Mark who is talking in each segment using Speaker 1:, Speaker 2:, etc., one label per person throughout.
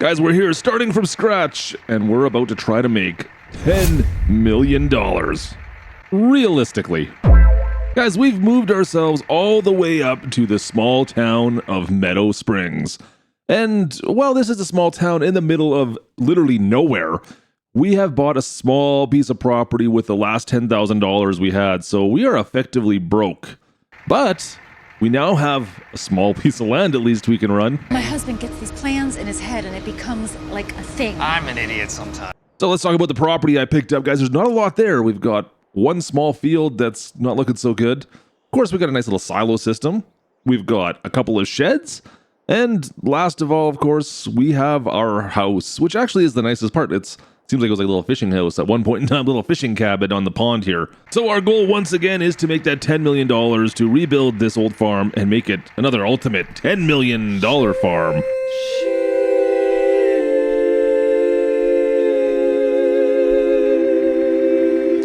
Speaker 1: Guys, we're here starting from scratch, and we're about to try to make $10 million. Realistically. Guys, we've moved ourselves all the way up to the small town of Meadow Springs. And while this is a small town in the middle of literally nowhere, we have bought a small piece of property with the last $10,000 we had, so we are effectively broke. But we now have a small piece of land at least we can run.
Speaker 2: My husband gets these plans in his head and it becomes like a thing.
Speaker 3: I'm an idiot sometimes.
Speaker 1: So let's talk about the property I picked up, guys. There's not a lot there. We've got one small field that's not looking so good. Of course, we've got a nice little silo system. We've got a couple of sheds. And last of all, of course, we have our house, which actually is the nicest part. It seems like it was like a little fishing house at one point in time, a little fishing cabin on the pond here. So our goal once again is to make that $10 million to rebuild this old farm and make it another ultimate $10 million farm.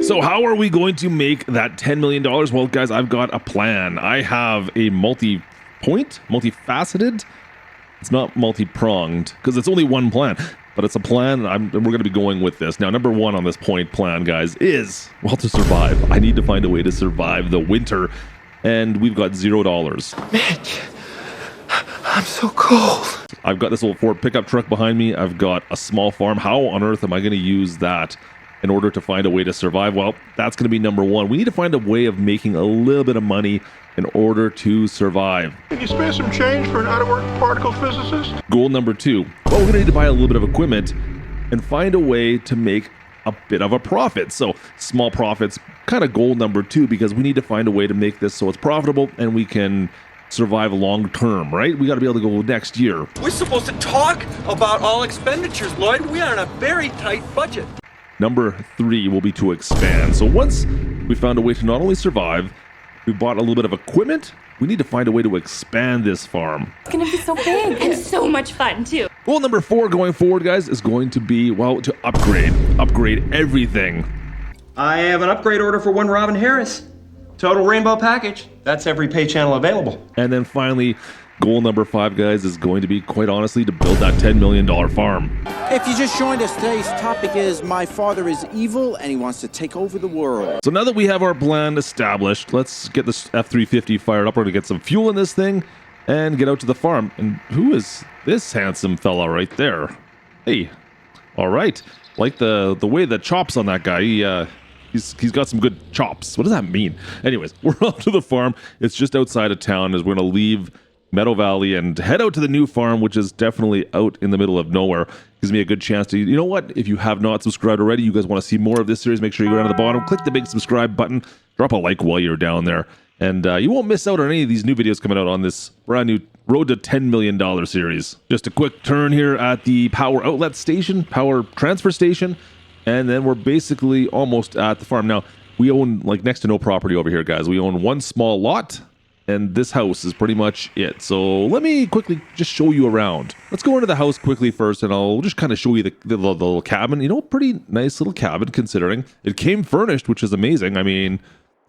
Speaker 1: So how are we going to make that $10 million? Well, guys, I've got a plan. I have a multifaceted. It's not multi-pronged because it's only one plan, but it's a plan. And we're going to be going with this. Now, number one on this plan, guys, is, well, to survive. I need to find a way to survive the winter, and we've got $0.
Speaker 3: Mitch, I'm so cold.
Speaker 1: I've got this old Ford pickup truck behind me. I've got a small farm. How on earth am I going to use that in order to find a way to survive? Well, that's going to be number one. We need to find a way of making a little bit of money in order to survive.
Speaker 4: Can you spare some change for an out-of-work particle physicist?
Speaker 1: Goal number two. Well, we're going to need to buy a little bit of equipment and find a way to make a bit of a profit. So small profits, kind of goal number two, because we need to find a way to make this so it's profitable and we can survive long term, right? We got to be able to go next year.
Speaker 3: We're supposed to talk about all expenditures, Lloyd. We are on a very tight budget.
Speaker 1: Number three will be to expand. So once we found a way to not only survive, we bought a little bit of equipment, we need to find a way to expand this farm.
Speaker 5: It's gonna be so big and so much fun too.
Speaker 1: Goal number four going forward, guys, is going to be, well, to upgrade everything.
Speaker 6: I have an upgrade order for one Robin Harris. Total rainbow package. That's every pay channel available.
Speaker 1: And then finally, goal number five, guys, is going to be, quite honestly, to build that $10 million farm.
Speaker 7: If you just joined us, today's topic is My Father is Evil and he wants to take over the world.
Speaker 1: So now that we have our plan established, let's get this F-350 fired up. We're going to get some fuel in this thing and get out to the farm. And who is this handsome fella right there? Hey, all right. Like the way the chops on that guy, he's got some good chops. What does that mean? Anyways, we're off to the farm. It's just outside of town as we're going to leave Meadow Valley and head out to the new farm, which is definitely out in the middle of nowhere. Gives me a good chance to, you know what, if you have not subscribed already, you guys want to see more of this series, make sure you go down to the bottom, click the big subscribe button, drop a like while you're down there, and you won't miss out on any of these new videos coming out on this brand new Road to $10 Million series. Just a quick turn here at the power outlet station, power transfer station, and then we're basically almost at the farm. Now, we own like next to no property over here, guys. We own one small lot, and this house is pretty much it. So let me quickly just show you around. Let's go into the house quickly first, and I'll just kind of show you the little cabin. You know, pretty nice little cabin considering. It came furnished, which is amazing. I mean,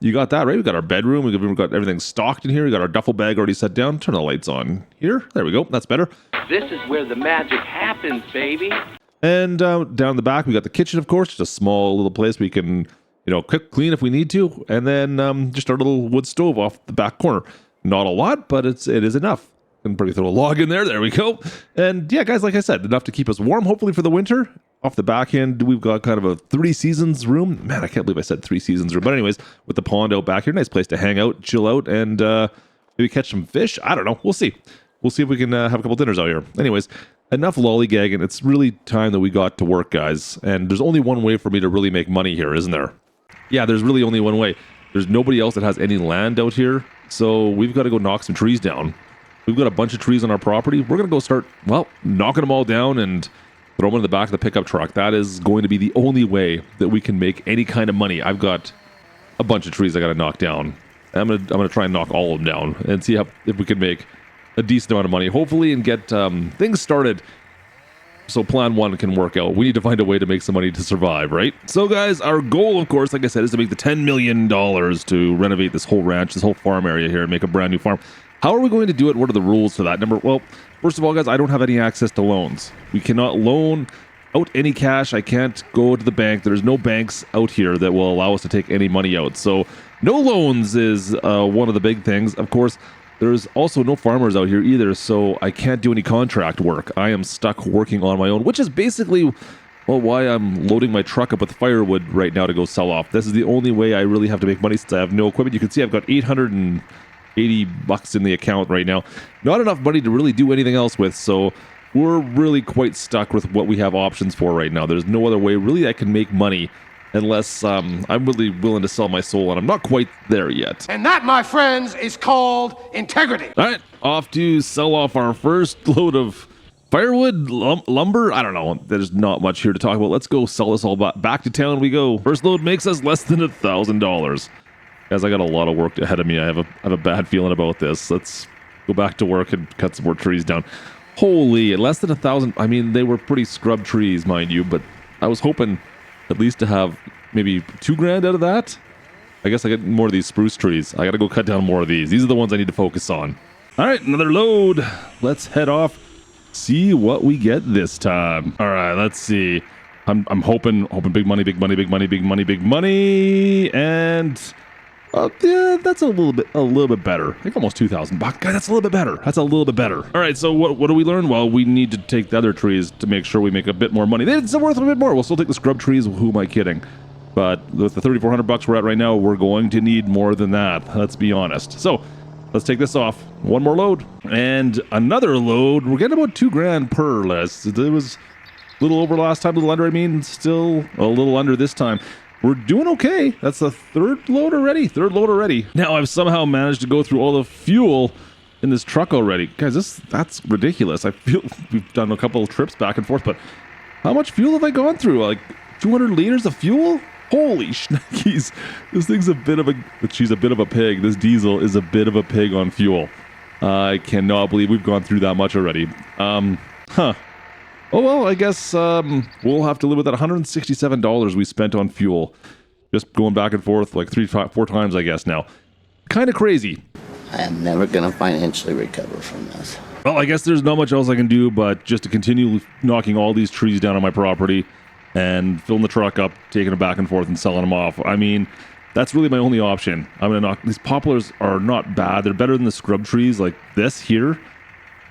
Speaker 1: you got that, right? We got our bedroom. We've got everything stocked in here. We got our duffel bag already set down. Turn the lights on here. There we go. That's better.
Speaker 8: This is where the magic happens, baby.
Speaker 1: And down the back, we got the kitchen, of course. Just a small little place we can, you know, cook, clean if we need to. And then just our little wood stove off the back corner. Not a lot, but it is enough. Can probably throw a log in there. There we go. And yeah, guys, like I said, enough to keep us warm, hopefully for the winter. Off the back end, we've got kind of a 3 seasons room. Man, I can't believe I said 3 seasons room. But anyways, with the pond out back here, nice place to hang out, chill out, and maybe catch some fish. I don't know. We'll see. We'll see if we can have a couple dinners out here. Anyways, enough lollygagging. It's really time that we got to work, guys. And there's only one way for me to really make money here, isn't there? Yeah, there's really only one way. There's nobody else that has any land out here. So we've got to go knock some trees down. We've got a bunch of trees on our property. We're going to go start, well, knocking them all down and throw them in the back of the pickup truck. That is going to be the only way that we can make any kind of money. I've got a bunch of trees I got to knock down. I'm gonna try and knock all of them down and see if we can make a decent amount of money, hopefully, and get things started so plan one can work out. We need to find a way to make some money to survive, right? So guys, our goal, of course, like I said, is to make the $10 million to renovate this whole ranch, this whole farm area here, and make a brand new farm. How are we going to do it? What are the rules for that? Well, first of all, guys, I don't have any access to loans. We cannot loan out any cash. I can't go to the bank. There's no banks out here that will allow us to take any money out. So no loans is one of the big things. Of course, there's also no farmers out here either, so I can't do any contract work. I am stuck working on my own, which is basically, well, why I'm loading my truck up with firewood right now to go sell off. This is the only way I really have to make money since I have no equipment. You can see I've got $880 in the account right now. Not enough money to really do anything else with, so we're really quite stuck with what we have options for right now. There's no other way really I can make money unless I'm really willing to sell my soul, and I'm not quite there yet.
Speaker 9: And that, my friends, is called integrity.
Speaker 1: All right, off to sell off our first load of firewood, lumber. I don't know. There's not much here to talk about. Let's go sell this all back to town we go. First load makes us less than $1,000. Guys, I got a lot of work ahead of me. I have a bad feeling about this. Let's go back to work and cut some more trees down. Holy, less than 1,000. I mean, they were pretty scrub trees, mind you, but I was hoping at least to have maybe $2,000 out of that. I guess I get more of these spruce trees. I gotta go cut down more of these. These are the ones I need to focus on. All right, another load. Let's head off, see what we get this time. All right, let's see. I'm hoping big money, big money, big money, big money, big money, and yeah, that's a little bit better. I think almost $2,000. God, that's a little bit better. That's a little bit better. All right, so what do we learn? Well, we need to take the other trees to make sure we make a bit more money. It's still worth a bit more. We'll still take the scrub trees. Who am I kidding? But with the $3,400 we're at right now, we're going to need more than that. Let's be honest. So let's take this off. One more load and another load. We're getting about $2,000 per list. It was a little over last time, a little under. I mean, still a little under this time. We're doing okay. That's the third load already. Now I've somehow managed to go through all the fuel in this truck already. Guys, that's ridiculous. I feel we've done a couple of trips back and forth, but how much fuel have I gone through? Like 200 liters of fuel? Holy shnikes. This thing's she's a bit of a pig. This diesel is a bit of a pig on fuel. I cannot believe we've gone through that much already. Oh, well, I guess we'll have to live with that $167 we spent on fuel. Just going back and forth like 4 times, I guess, now. Kind of crazy.
Speaker 10: I am never going to financially recover from this.
Speaker 1: Well, I guess there's not much else I can do but just to continue knocking all these trees down on my property and filling the truck up, taking them back and forth and selling them off. I mean, that's really my only option. I'm going to knock... These poplars are not bad. They're better than the scrub trees like this here.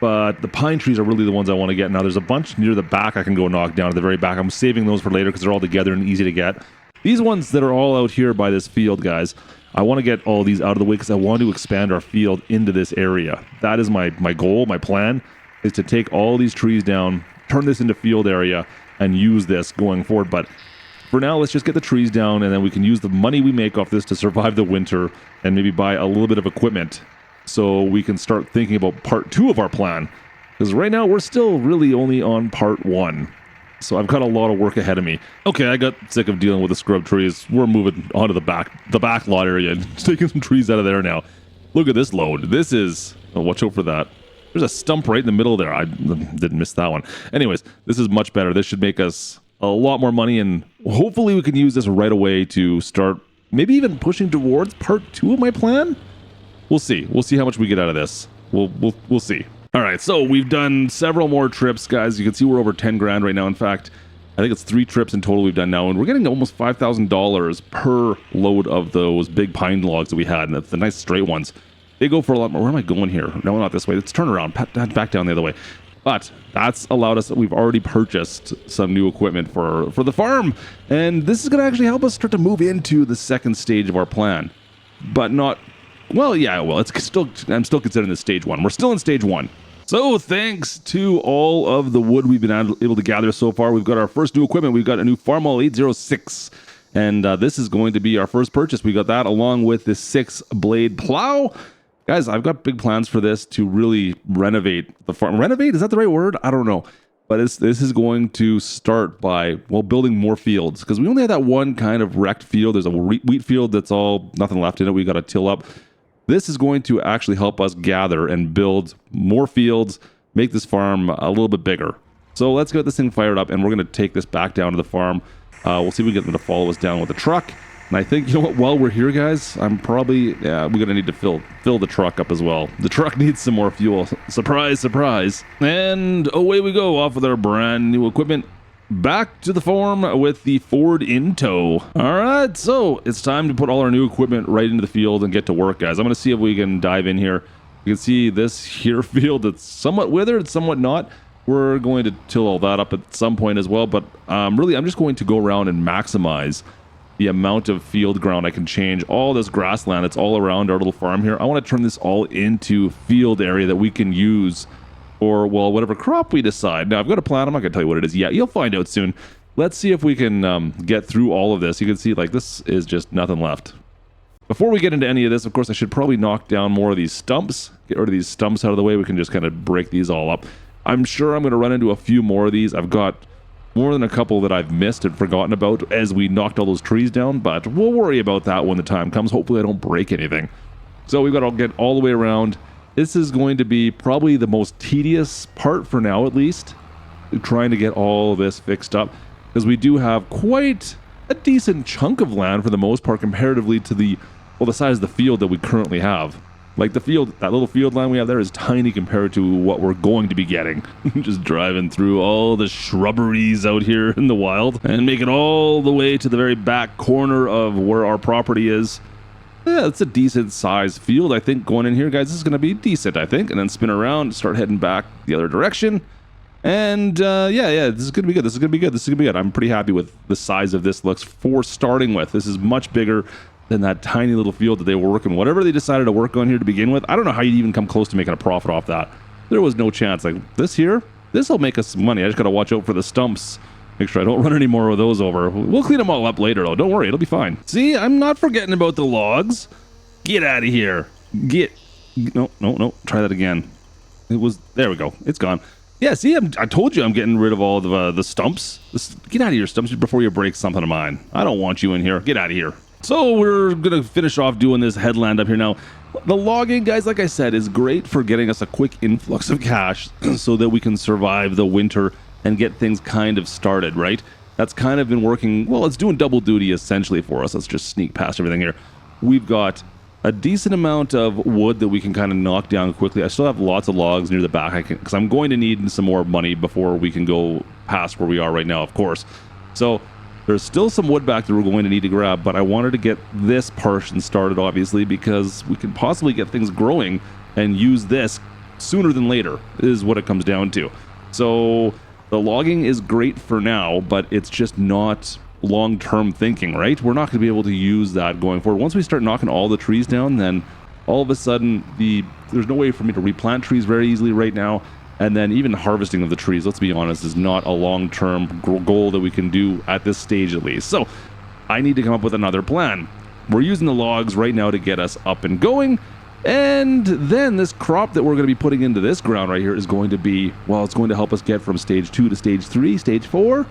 Speaker 1: But the pine trees are really the ones I want to get. Now, there's a bunch near the back I can go knock down at the very back. I'm saving those for later because they're all together and easy to get. These ones that are all out here by this field, guys, I want to get all these out of the way because I want to expand our field into this area. That is my goal, my plan, is to take all these trees down, turn this into field area, and use this going forward. But for now, let's just get the trees down, and then we can use the money we make off this to survive the winter and maybe buy a little bit of equipment so we can start thinking about part 2 of our plan. Because right now, we're still really only on part 1. So I've got a lot of work ahead of me. Okay, I got sick of dealing with the scrub trees. We're moving onto the back lot area and taking some trees out of there now. Look at this load. This is... Oh, watch out for that. There's a stump right in the middle there. I didn't miss that one. Anyways, this is much better. This should make us a lot more money, and hopefully we can use this right away to start maybe even pushing towards part 2 of my plan. We'll see. We'll see how much we get out of this. We'll see. All right, so we've done several more trips, guys. You can see we're over 10 grand right now. In fact, I think it's 3 trips in total we've done now, and we're getting almost $5,000 per load of those big pine logs that we had, and the nice straight ones. They go for a lot more. Where am I going here? No, not this way. Let's turn around. Back down the other way. But that's allowed us, we've already purchased some new equipment for the farm, and this is going to actually help us start to move into the second stage of our plan. But not... Well, yeah, well, I'm still considering this stage 1. We're still in stage 1. So thanks to all of the wood we've been able to gather so far, we've got our first new equipment. We've got a new Farmall 806, and this is going to be our first purchase. We got that along with this 6-blade plow. Guys, I've got big plans for this to really renovate the farm. Renovate? Is that the right word? I don't know. But this is going to start by, well, building more fields, because we only have that one kind of wrecked field. There's a wheat field that's all nothing left in it. We got to till up. This is going to actually help us gather and build more fields, make this farm a little bit bigger. So let's get this thing fired up, and we're going to take this back down to the farm. We'll see if we can get them to follow us down with the truck, And I think, you know what, while we're here, guys, I'm probably, we're going to need to fill the truck up as well. The truck needs some more fuel. Surprise, surprise. And away we go, off with our brand new equipment. Back to the farm with the Ford in tow. All right, so it's time to put all our new equipment right into the field and get to work, guys. I'm going to see if we can dive in here. You can see this here field that's somewhat withered, somewhat not. We're going to till all that up at some point as well, but really I'm just going to go around and maximize the amount of field ground I can change. All this grassland that's all around our little farm here, I want to turn this all into field area that we can use for, well, whatever crop we decide. Now, I've got a plan. I'm not going to tell you what it is yet. You'll find out soon. Let's see if we can get through all of this. You can see, like, this is just nothing left. Before we get into any of this, of course, I should probably knock down more of these stumps. Get rid of these stumps out of the way. We can just kind of break these all up. I'm sure I'm going to run into a few more of these. I've got more than a couple that I've missed and forgotten about as we knocked all those trees down, but we'll worry about that when the time comes. Hopefully I don't break anything. So we've got to get all the way around. This is going to be probably the most tedious part for now, at least, trying to get all this fixed up, because we do have quite a decent chunk of land for the most part comparatively to the size of the field that we currently have. Like the field, that little field line we have there is tiny compared to what we're going to be getting. Just driving through all the shrubberies out here in the wild and make it all the way to the very back corner of where our property is. Yeah, it's a decent sized field, I think, going in here, guys. This is going to be decent, I think. And then spin around, start heading back the other direction. And yeah, this is going to be good. This is going to be good. This is going to be good. I'm pretty happy with the size of this looks for starting with. This is much bigger than that tiny little field that they were working. Whatever they decided to work on here to begin with, I don't know how you'd even come close to making a profit off that. There was no chance. Like this here, this will make us some money. I just got to watch out for the stumps. Make sure I don't run any more of those over. We'll clean them all up later, though. Don't worry, it'll be fine. See, I'm not forgetting about the logs. Get out of here. No. Try that again. There we go. It's gone. Yeah, see, I told you I'm getting rid of all of the stumps. Get out of here, stumps, before you break something of mine. I don't want you in here. Get out of here. So we're going to finish off doing this headland up here now. The logging, guys, like I said, is great for getting us a quick influx of cash so that we can survive the winter and get things kind of started, right? That's kind of been working, well, it's doing double duty essentially for us. Let's just sneak past everything here. We've got a decent amount of wood that we can kind of knock down quickly. I still have lots of logs near the back because I'm going to need some more money before we can go past where we are right now, of course. So there's still some wood back that we're going to need to grab, but I wanted to get this portion started, obviously, because we can possibly get things growing and use this sooner than later, is what it comes down to. So the logging is great for now, but it's just not long-term thinking, right? We're not going to be able to use that going forward. Once we start knocking all the trees down, then all of a sudden, there's no way for me to replant trees very easily right now. And then even harvesting of the trees, let's be honest, is not a long-term goal that we can do at this stage at least. So I need to come up with another plan. We're using the logs right now to get us up and going. And then this crop that we're going to be putting into this ground right here is going to be, well, it's going to help us get from stage 2 to stage 3, stage 4.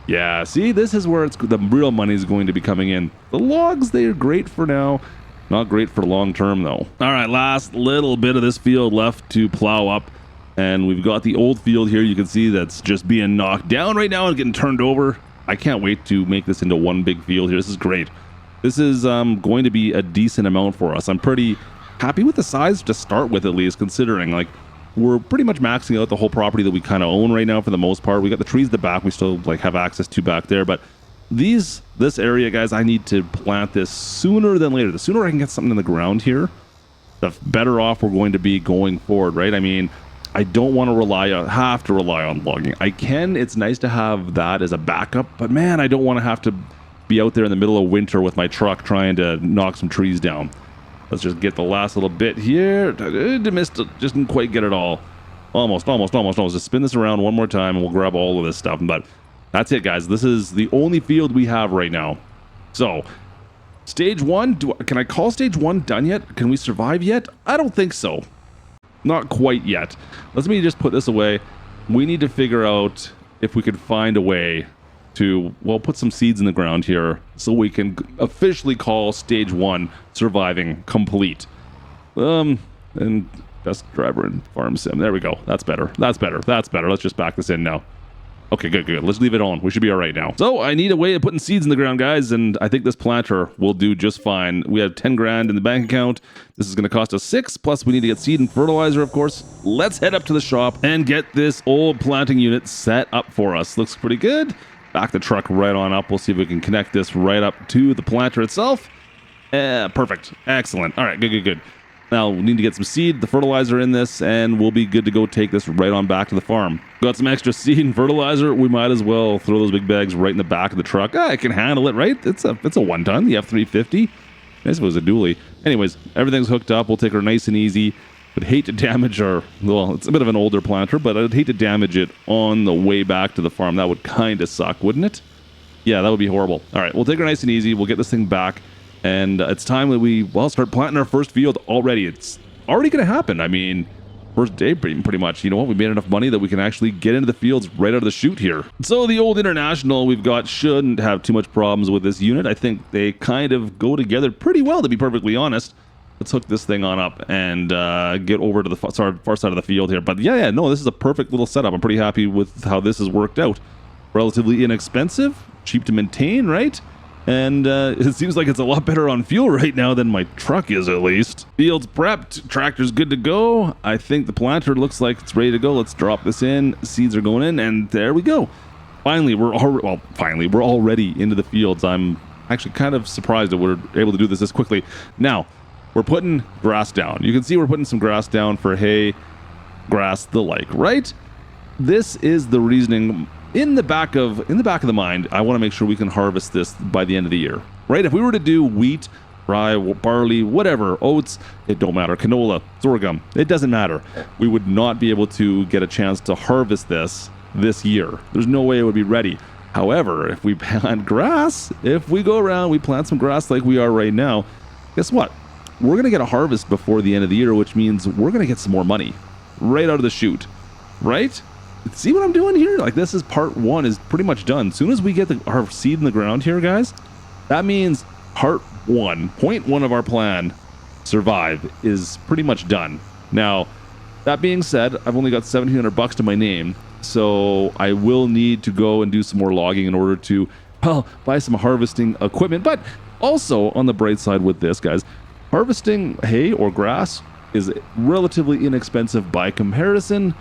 Speaker 1: Yeah, see, this is where the real money is going to be coming in. The logs, they are great for now. Not great for long term, though. All right, last little bit of this field left to plow up. And we've got the old field here. You can see that's just being knocked down right now and getting turned over. I can't wait to make this into one big field here. This is great. This is going to be a decent amount for us. I'm pretty happy with the size to start with, at least, considering like we're pretty much maxing out the whole property that we kind of own right now for the most part. We got the trees at the back we still like have access to back there, but this area, guys, I need to plant this sooner than later. The sooner I can get something in the ground here, the better off we're going to be going forward, right? I mean, I don't want to have to rely on logging. I can, it's nice to have that as a backup, but man, I don't want to have to be out there in the middle of winter with my truck trying to knock some trees down. Let's just get the last little bit here. Missed it, just didn't quite get it all. Almost. Just spin this around one more time and we'll grab all of this stuff. But that's it, guys. This is the only field we have right now. So, stage 1, can I call stage 1 done yet? Can we survive yet? I don't think so. Not quite yet. Let me just put this away. We need to figure out if we could find a way to, well, put some seeds in the ground here so we can officially call stage 1 surviving complete. And best driver in farm sim. There we go. That's better. Let's just back this in now. Okay, good. Let's leave it on. We should be all right now. So I need a way of putting seeds in the ground, guys, and I think this planter will do just fine. We have 10 grand in the bank account. This is going to cost us 6, plus we need to get seed and fertilizer, of course. Let's head up to the shop and get this old planting unit set up for us. Looks pretty good. Back the truck right on up. We'll see if we can connect this right up to the planter itself. Perfect. Excellent. All right, good. Now, we need to get some seed, the fertilizer in this, and we'll be good to go take this right on back to the farm. Got some extra seed and fertilizer. We might as well throw those big bags right in the back of the truck. I can handle it, right? It's a one-ton, the F-350. I suppose a dually. Anyways, everything's hooked up. We'll take her nice and easy. Would hate to damage our, well, it's a bit of an older planter, but I'd hate to damage it on the way back to the farm. That would kind of suck, wouldn't it? Yeah, that would be horrible. All right, we'll take her nice and easy. We'll get this thing back. And it's time that we, well, start planting our first field already. It's already going to happen. I mean, first day pretty much. You know what? We made enough money that we can actually get into the fields right out of the chute here. So the old International we've got shouldn't have too much problems with this unit. I think they kind of go together pretty well, to be perfectly honest. Let's hook this thing on up and get over to the far side of the field here. But yeah, no, this is a perfect little setup. I'm pretty happy with how this has worked out. Relatively inexpensive, cheap to maintain, right? And it seems like it's a lot better on fuel right now than my truck is, at least. Field's prepped, tractor's good to go. I think the planter looks like it's ready to go. Let's drop this in. Seeds are going in, and there we go. Finally, we're already into the fields. I'm actually kind of surprised that we're able to do this quickly. Now, we're putting grass down. You can see we're putting some grass down for hay, grass, the like, right? This is the reasoning. In the back of the mind, I want to make sure we can harvest this by the end of the year, right? If we were to do wheat, rye, barley, whatever, oats, it don't matter, canola, sorghum, it doesn't matter. We would not be able to get a chance to harvest this year. There's no way it would be ready. However, if we plant grass, if we go around, we plant some grass like we are right now, guess what? We're going to get a harvest before the end of the year, which means we're going to get some more money right out of the chute, right? See what I'm doing here? Like, this is part one is pretty much done. As soon as we get our seed in the ground here, guys, that means part one, point one of our plan, survive, is pretty much done. Now, that being said, I've only got $1,700 to my name, so I will need to go and do some more logging in order to, well, buy some harvesting equipment. But also, on the bright side with this, guys, harvesting hay or grass is relatively inexpensive by comparison.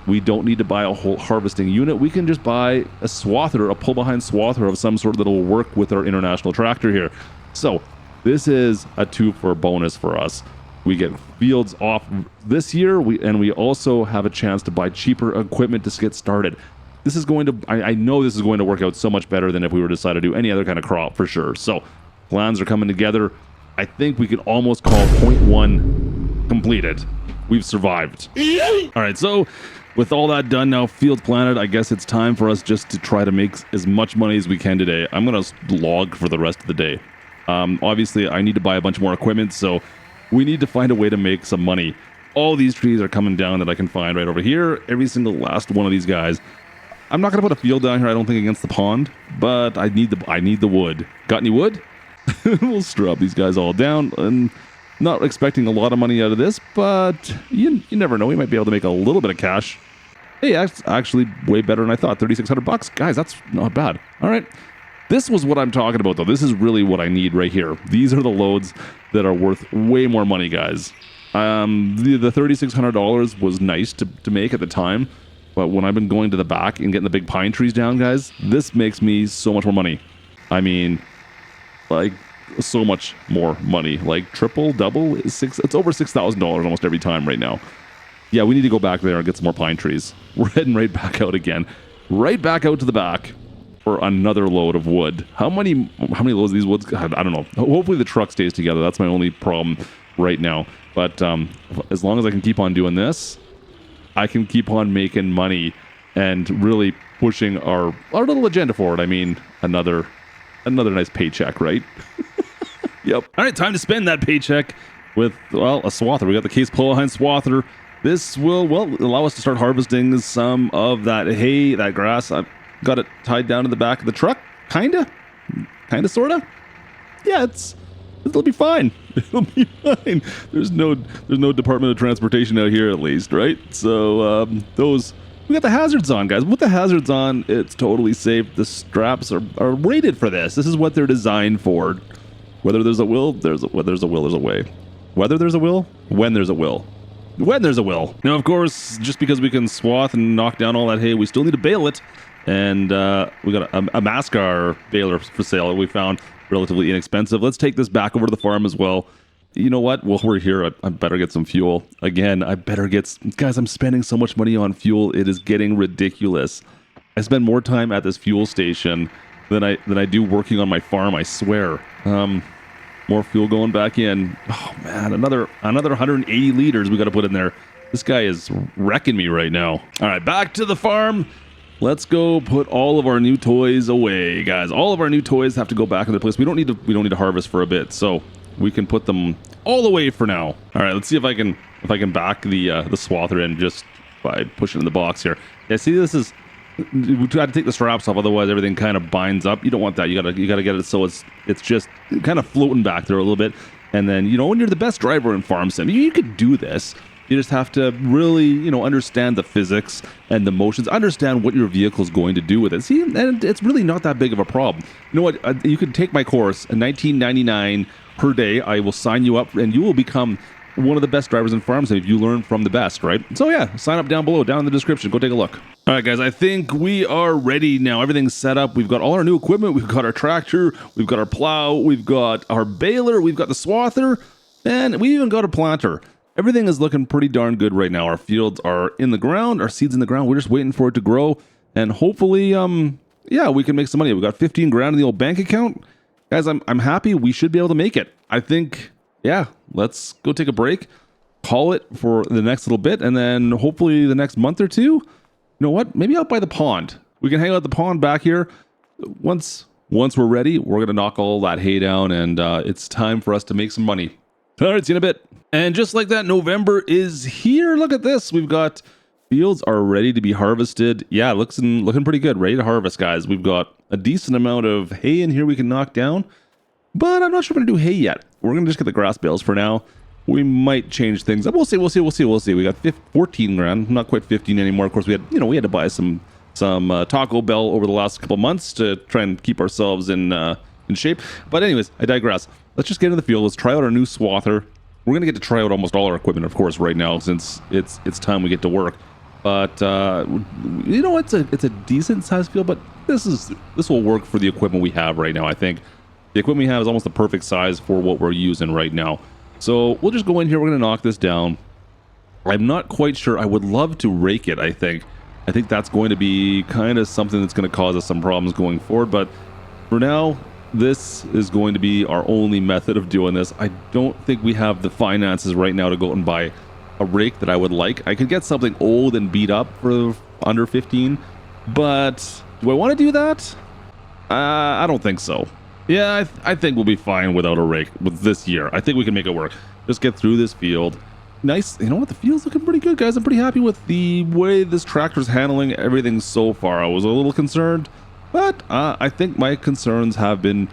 Speaker 1: We don't need to buy a whole harvesting unit. We can just buy a swather, a pull-behind swather of some sort that will work with our International tractor here. So this is a 2-for bonus for us. We get fields off this year, and we also have a chance to buy cheaper equipment to get started. This is going to, I know this is going to work out so much better than if we were to decide to do any other kind of crop, for sure. So plans are coming together. I think we can almost call point one completed. We've survived. All right, so with all that done now, fields planted, I guess it's time for us just to try to make as much money as we can today. I'm going to log for the rest of the day. Obviously, I need to buy a bunch more equipment, so we need to find a way to make some money. All these trees are coming down that I can find right over here. Every single last one of these guys. I'm not going to put a field down here, I don't think, against the pond, but I need the wood. Got any wood? We'll strap these guys all down, and not expecting a lot of money out of this, but you never know. We might be able to make a little bit of cash. Hey, actually way better than I thought. $3,600. Guys, that's not bad. All right. This was what I'm talking about, though. This is really what I need right here. These are the loads that are worth way more money, guys. The $3,600 was nice to make at the time, but when I've been going to the back and getting the big pine trees down, guys, this makes me so much more money. I mean, like, so much more money. Like, triple, double, it's over $6,000 almost every time right now. Yeah, we need to go back there and get some more pine trees. We're heading right back out again. Right back out to the back for another load of wood. How many loads of these woods? I don't know. Hopefully the truck stays together. That's my only problem right now. But as long as I can keep on doing this, I can keep on making money and really pushing our little agenda forward. I mean, another nice paycheck, right? Yep. All right, time to spend that paycheck with, well, a swather. We got the case pull-behind swather. This will, well, allow us to start harvesting some of that hay, that grass. I've got it tied down to the back of the truck. Kinda, sorta. Yeah, it'll be fine. It'll be fine. There's no Department of Transportation out here, at least, right? So those We got the hazards on, guys. With the hazards on, it's totally safe. The straps are rated for this. This is what they're designed for. Whether there's a will, there's a way. Whether there's a will, when there's a will. When there's a will. Now, of course, just because we can swath and knock down all that hay, we still need to bale it. And we got a Mascar baler for sale that we found relatively inexpensive. Let's take this back over to the farm as well. You know what? Well, we're here. I better get some fuel. Again, guys, I'm spending so much money on fuel. It is getting ridiculous. I spend more time at this fuel station than I do working on my farm, I swear. More fuel going back in. Oh man, another 180 liters we got to put in there. This guy is wrecking me right now. All right, back to the farm. Let's go put all of our new toys away, guys. All of our new toys have to go back in their place. We don't need to harvest for a bit, so we can put them all away for now. All right, let's see if I can back the swather in just by pushing in the box here. Yeah, see, this is, we try to take the straps off, otherwise everything kind of binds up. You don't want that. You gotta get it so it's just kind of floating back there a little bit. And then, when you're the best driver in Farm Sim, you could do this. You just have to really, understand the physics and the motions, understand what your vehicle is going to do with it. See, and it's really not that big of a problem. You know what? You can take my course, $19.99 per day. I will sign you up, and you will become one of the best drivers in Farm Sim if you learn from the best, right? So yeah, sign up down below, down in the description. Go take a look. All right, guys, I think we are ready now. Everything's set up. We've got all our new equipment. We've got our tractor. We've got our plow. We've got our baler. We've got the swather, and we even got a planter. Everything is looking pretty darn good right now. Our fields are in the ground. Our seed's in the ground. We're just waiting for it to grow. And hopefully, we can make some money. We got 15 grand in the old bank account. Guys, I'm happy. We should be able to make it. I think, let's go take a break. Call it for the next little bit. And then hopefully the next month or two, you know what? Maybe out by the pond. We can hang out at the pond back here. Once we're ready, we're going to knock all that hay down. And it's time for us to make some money. All right, see you in a bit. And just like that, November is here. Look at this. We've got fields are ready to be harvested. Yeah, looking pretty good. Ready to harvest, guys. We've got a decent amount of hay in here we can knock down. But I'm not sure we're going to do hay yet. We're going to just get the grass bales for now. We might change things up. We'll see. We got 14 grand. Not quite 15 anymore. Of course, we had to buy some Taco Bell over the last couple months to try and keep ourselves in shape. But anyways, I digress. Let's just get into the field. Let's try out our new swather. We're going to get to try out almost all our equipment, of course, right now, since it's time we get to work. But, it's a decent sized field, but this will work for the equipment we have right now, I think. The equipment we have is almost the perfect size for what we're using right now. So we'll just go in here. We're going to knock this down. I'm not quite sure. I would love to rake it, I think. I think that's going to be kind of something that's going to cause us some problems going forward. But for now, this is going to be our only method of doing this. I don't think we have the finances right now to go out and buy a rake that I would like. I could get something old and beat up for under 15, but do I want to do that? I don't think so. Yeah, I think we'll be fine without a rake with this year. I think we can make it work. Just get through this field. Nice. You know what? The field's looking pretty good, guys. I'm pretty happy with the way this tractor's handling everything so far. I was a little concerned, but I think my concerns have been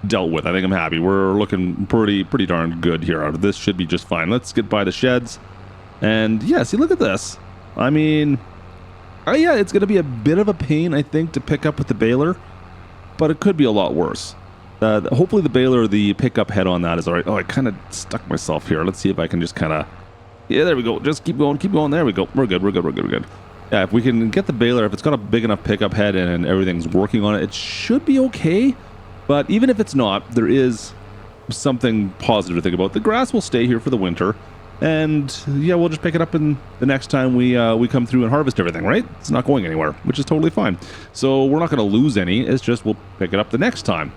Speaker 1: dealt with. I think I'm happy. We're looking pretty darn good here. This should be just fine. Let's get by the sheds. And yeah, see, look at this. I mean, it's going to be a bit of a pain, I think, to pick up with the baler, but it could be a lot worse. Hopefully the baler, the pickup head on that is all right. Oh, I kind of stuck myself here. Let's see if I can just kind of... Yeah, there we go. Just keep going. There we go. We're good. Yeah, if we can get the baler, if it's got a big enough pickup head and everything's working on it, it should be okay. But even if it's not, there is something positive to think about. The grass will stay here for the winter. And yeah, we'll just pick it up in the next time we come through and harvest everything, right? It's not going anywhere, which is totally fine. So we're not going to lose any. It's just we'll pick it up the next time.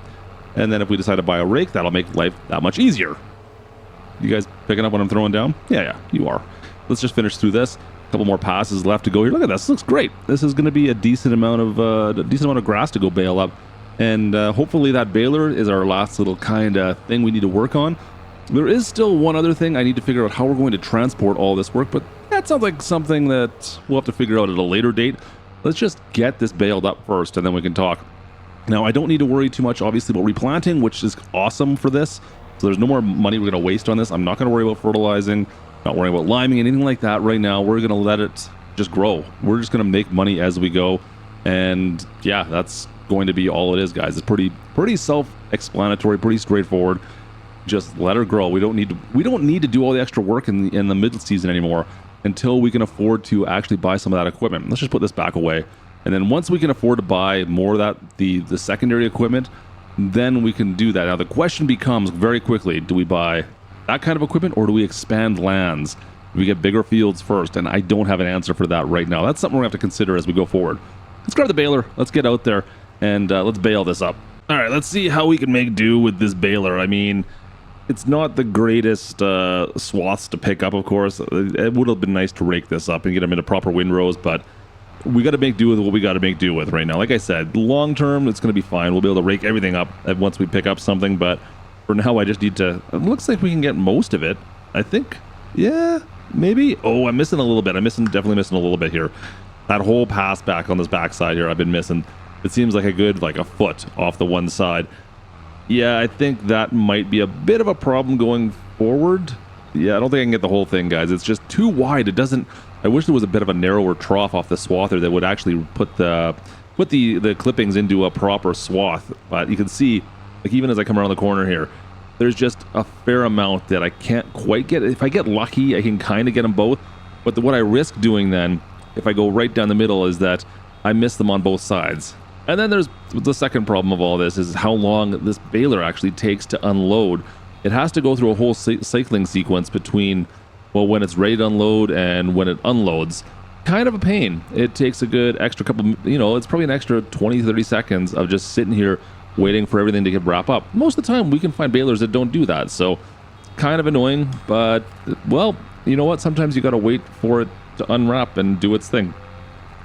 Speaker 1: And then if we decide to buy a rake, that'll make life that much easier. You guys picking up what I'm throwing down? Yeah, you are. Let's just finish through this. A couple more passes left to go here. Look at this. This looks great. This is going to be a decent amount of grass to go bale up. And hopefully that baler is our last little kind of thing we need to work on. There is still one other thing. I need to figure out how we're going to transport all this work, but that sounds like something that we'll have to figure out at a later date. Let's just get this baled up first, and then we can talk. Now, I don't need to worry too much, obviously, about replanting, which is awesome for this. So there's no more money we're going to waste on this. I'm not going to worry about fertilizing, not worrying about liming, anything like that right now. We're going to let it just grow. We're just going to make money as we go. And yeah, that's going to be all it is, guys. It's pretty self-explanatory, pretty straightforward. Just let her grow. We don't need to do all the extra work in the middle season anymore until we can afford to actually buy some of that equipment. Let's just put this back away. And then once we can afford to buy more of that, the secondary equipment, then we can do that. Now the question becomes very quickly, do we buy that kind of equipment or do we expand lands? Do we get bigger fields first? And I don't have an answer for that right now. That's something we're going to have to consider as we go forward. Let's grab the baler. Let's get out there and let's bale this up. All right, let's see how we can make do with this baler. I mean, it's not the greatest swaths to pick up, of course. It would have been nice to rake this up and get them into proper windrows, but we got to make do with what we got to make do with right now. Like I said, long term, it's going to be fine. We'll be able to rake everything up once we pick up something, but for now, I just need to... It looks like we can get most of it, I think. Yeah, maybe. Oh, I'm missing a little bit. Definitely missing a little bit here. That whole pass back on this backside here, I've been missing. It seems like a foot off the one side. Yeah, I think that might be a bit of a problem going forward. Yeah, I don't think I can get the whole thing, guys. It's just too wide. It doesn't... I wish there was a bit of a narrower trough off the swather that would actually put the clippings into a proper swath. But you can see, like even as I come around the corner here, there's just a fair amount that I can't quite get. If I get lucky, I can kind of get them both. But what I risk doing then, if I go right down the middle, is that I miss them on both sides. And then there's the second problem of all this is how long this baler actually takes to unload. It has to go through a whole cycling sequence between, well, when it's ready to unload and when it unloads. Kind of a pain. It takes a good extra couple, it's probably an extra 20, 30 seconds of just sitting here waiting for everything to wrap up. Most of the time, we can find balers that don't do that. So kind of annoying, but, well, you know what? Sometimes you got to wait for it to unwrap and do its thing.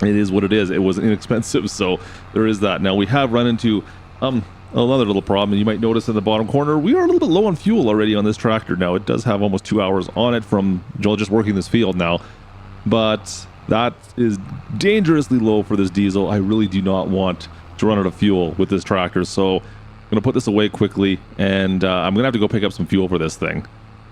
Speaker 1: It is what it is. It was inexpensive, so there is that. Now, we have run into another little problem. You might notice in the bottom corner, we are a little bit low on fuel already on this tractor. Now, it does have almost 2 hours on it from Joel just working this field now, but that is dangerously low for this diesel. I really do not want to run out of fuel with this tractor, so I'm going to put this away quickly, and I'm going to have to go pick up some fuel for this thing.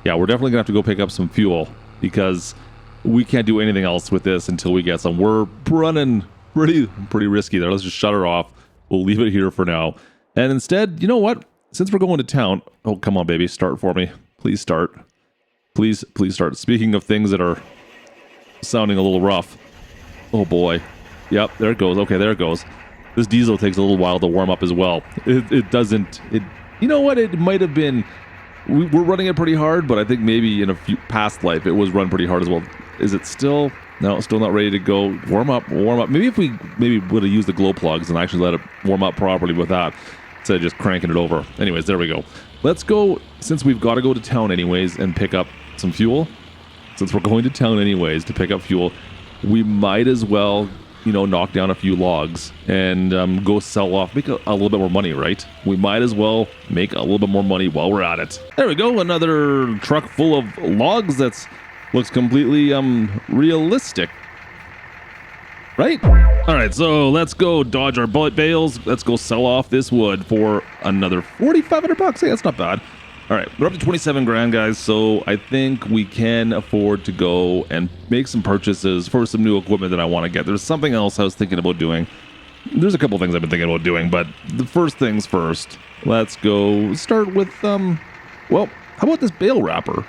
Speaker 1: Yeah, we're definitely going to have to go pick up some fuel, because we can't do anything else with this until we get some. We're running pretty risky there. Let's just shut her off. We'll leave it here for now. And instead, you know what? Since we're going to town... Oh, come on, baby. Start for me. Please start. Please start. Speaking of things that are sounding a little rough. Oh, boy. Yep, there it goes. Okay, there it goes. This diesel takes a little while to warm up as well. It doesn't... You know what? It might have been... We're running it pretty hard, but I think maybe in a few past life, it was run pretty hard as well. Is it still... No, still not ready to go. Warm up. Maybe if we would have used the glow plugs and actually let it warm up properly with that, instead of just cranking it over. Anyways, there we go. Let's go, since we've got to go to town anyways and pick up some fuel. Since we're going to town anyways to pick up fuel, we might as well, knock down a few logs and go sell off, make a little bit more money, right? We might as well make a little bit more money while we're at it. There we go. Another truck full of logs that's looks completely realistic, right? All right, so let's go dodge our bullet bales. Let's go sell off this wood for another $4,500. Hey, that's not bad. All right, we're up to 27 grand, guys. So I think we can afford to go and make some purchases for some new equipment that I want to get. There's something else I was thinking about doing. There's a couple things I've been thinking about doing, but the first things first. Let's go start with well, how about this bale wrapper?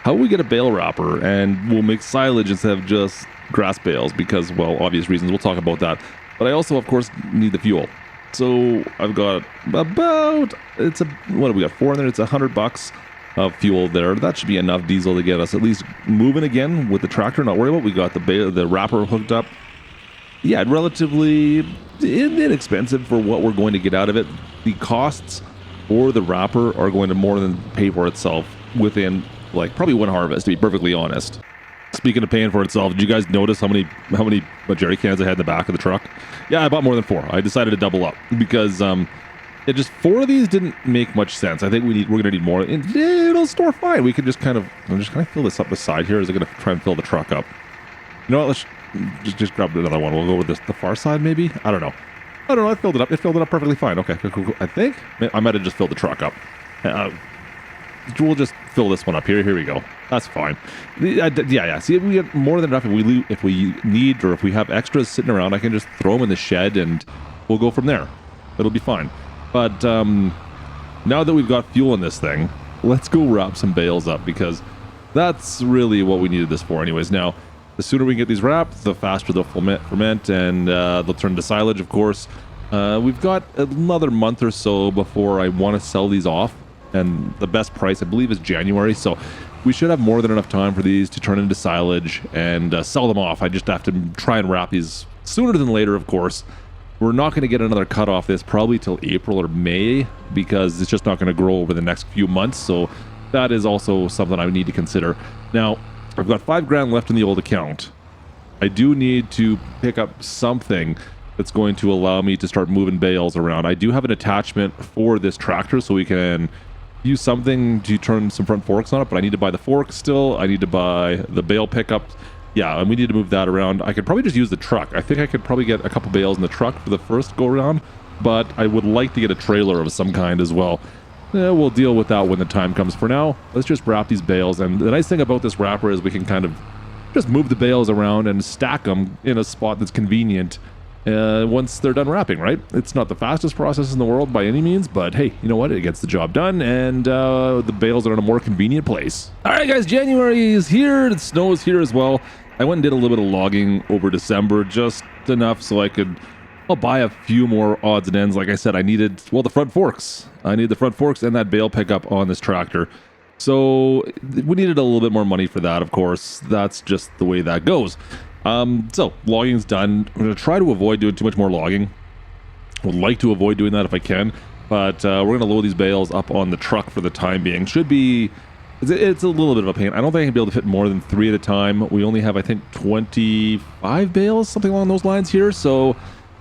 Speaker 1: How will we get a bale wrapper and we'll make silage instead of just grass bales? Because, well, obvious reasons. We'll talk about that. But I also, of course, need the fuel. So I've got about, what do we got? 4 in there. It's $100 of fuel there. That should be enough diesel to get us at least moving again with the tractor. Not worry about. We got the wrapper hooked up. Yeah, relatively inexpensive for what we're going to get out of it. The costs for the wrapper are going to more than pay for itself within probably one harvest, to be perfectly honest. Speaking of paying for itself, did you guys notice how many jerry cans I had in the back of the truck? Yeah, I bought more than 4. I decided to double up because it just 4 of these didn't make much sense. I think we're gonna need more. It'll store fine. We could just kind of fill this up the side here. Is it gonna try and fill the truck up? You know what? Let's just grab another one. We'll go with the far side maybe. I don't know. I filled it up. It filled it up perfectly fine. Okay, cool. I think I might have just filled the truck up. we'll just fill this one up here. Here we go. That's fine. Yeah. See, if we get more than enough, if we need, or if we have extras sitting around, I can just throw them in the shed and we'll go from there. It'll be fine. But now that we've got fuel in this thing, let's go wrap some bales up, because that's really what we needed this for anyways. Now, the sooner we can get these wrapped, the faster they'll ferment, and they'll turn into silage, of course. We've got another month or so before I want to sell these off, and the best price, I believe, is January, so we should have more than enough time for these to turn into silage and sell them off. I just have to try and wrap these sooner than later, of course. We're not going to get another cut off this probably till April or May, because it's just not going to grow over the next few months, so that is also something I need to consider. Now, I've got $5,000 left in the old account. I do need to pick up something that's going to allow me to start moving bales around. I do have an attachment for this tractor, so we can use something to turn some front forks on it, but I need to buy the forks still. I need to buy the bale pickup. Yeah, and we need to move that around. I could probably just use the truck. I think I could probably get a couple bales in the truck for the first go around, but I would like to get a trailer of some kind as well. We'll deal with that when the time comes. For now, let's just wrap these bales. And the nice thing about this wrapper is we can kind of just move the bales around and stack them in a spot that's convenient once they're done wrapping, right? It's not the fastest process in the world by any means, but hey, you know what? It gets the job done, and the bales are in a more convenient place. All right, guys, January is here. The snow is here as well. I went and did a little bit of logging over December, just enough so I'll buy a few more odds and ends. Like I said, I needed, well, the front forks. I need the front forks and that bale pickup on this tractor. So we needed a little bit more money for that, of course. That's just the way that goes. So logging's done. I'm going to try to avoid doing too much more logging. Would like to avoid doing that if I can, but we're going to load these bales up on the truck for the time being. Should be, it's a little bit of a pain. I don't think I can be able to fit more than 3 at a time. We only have, I think, 25 bales, something along those lines here. So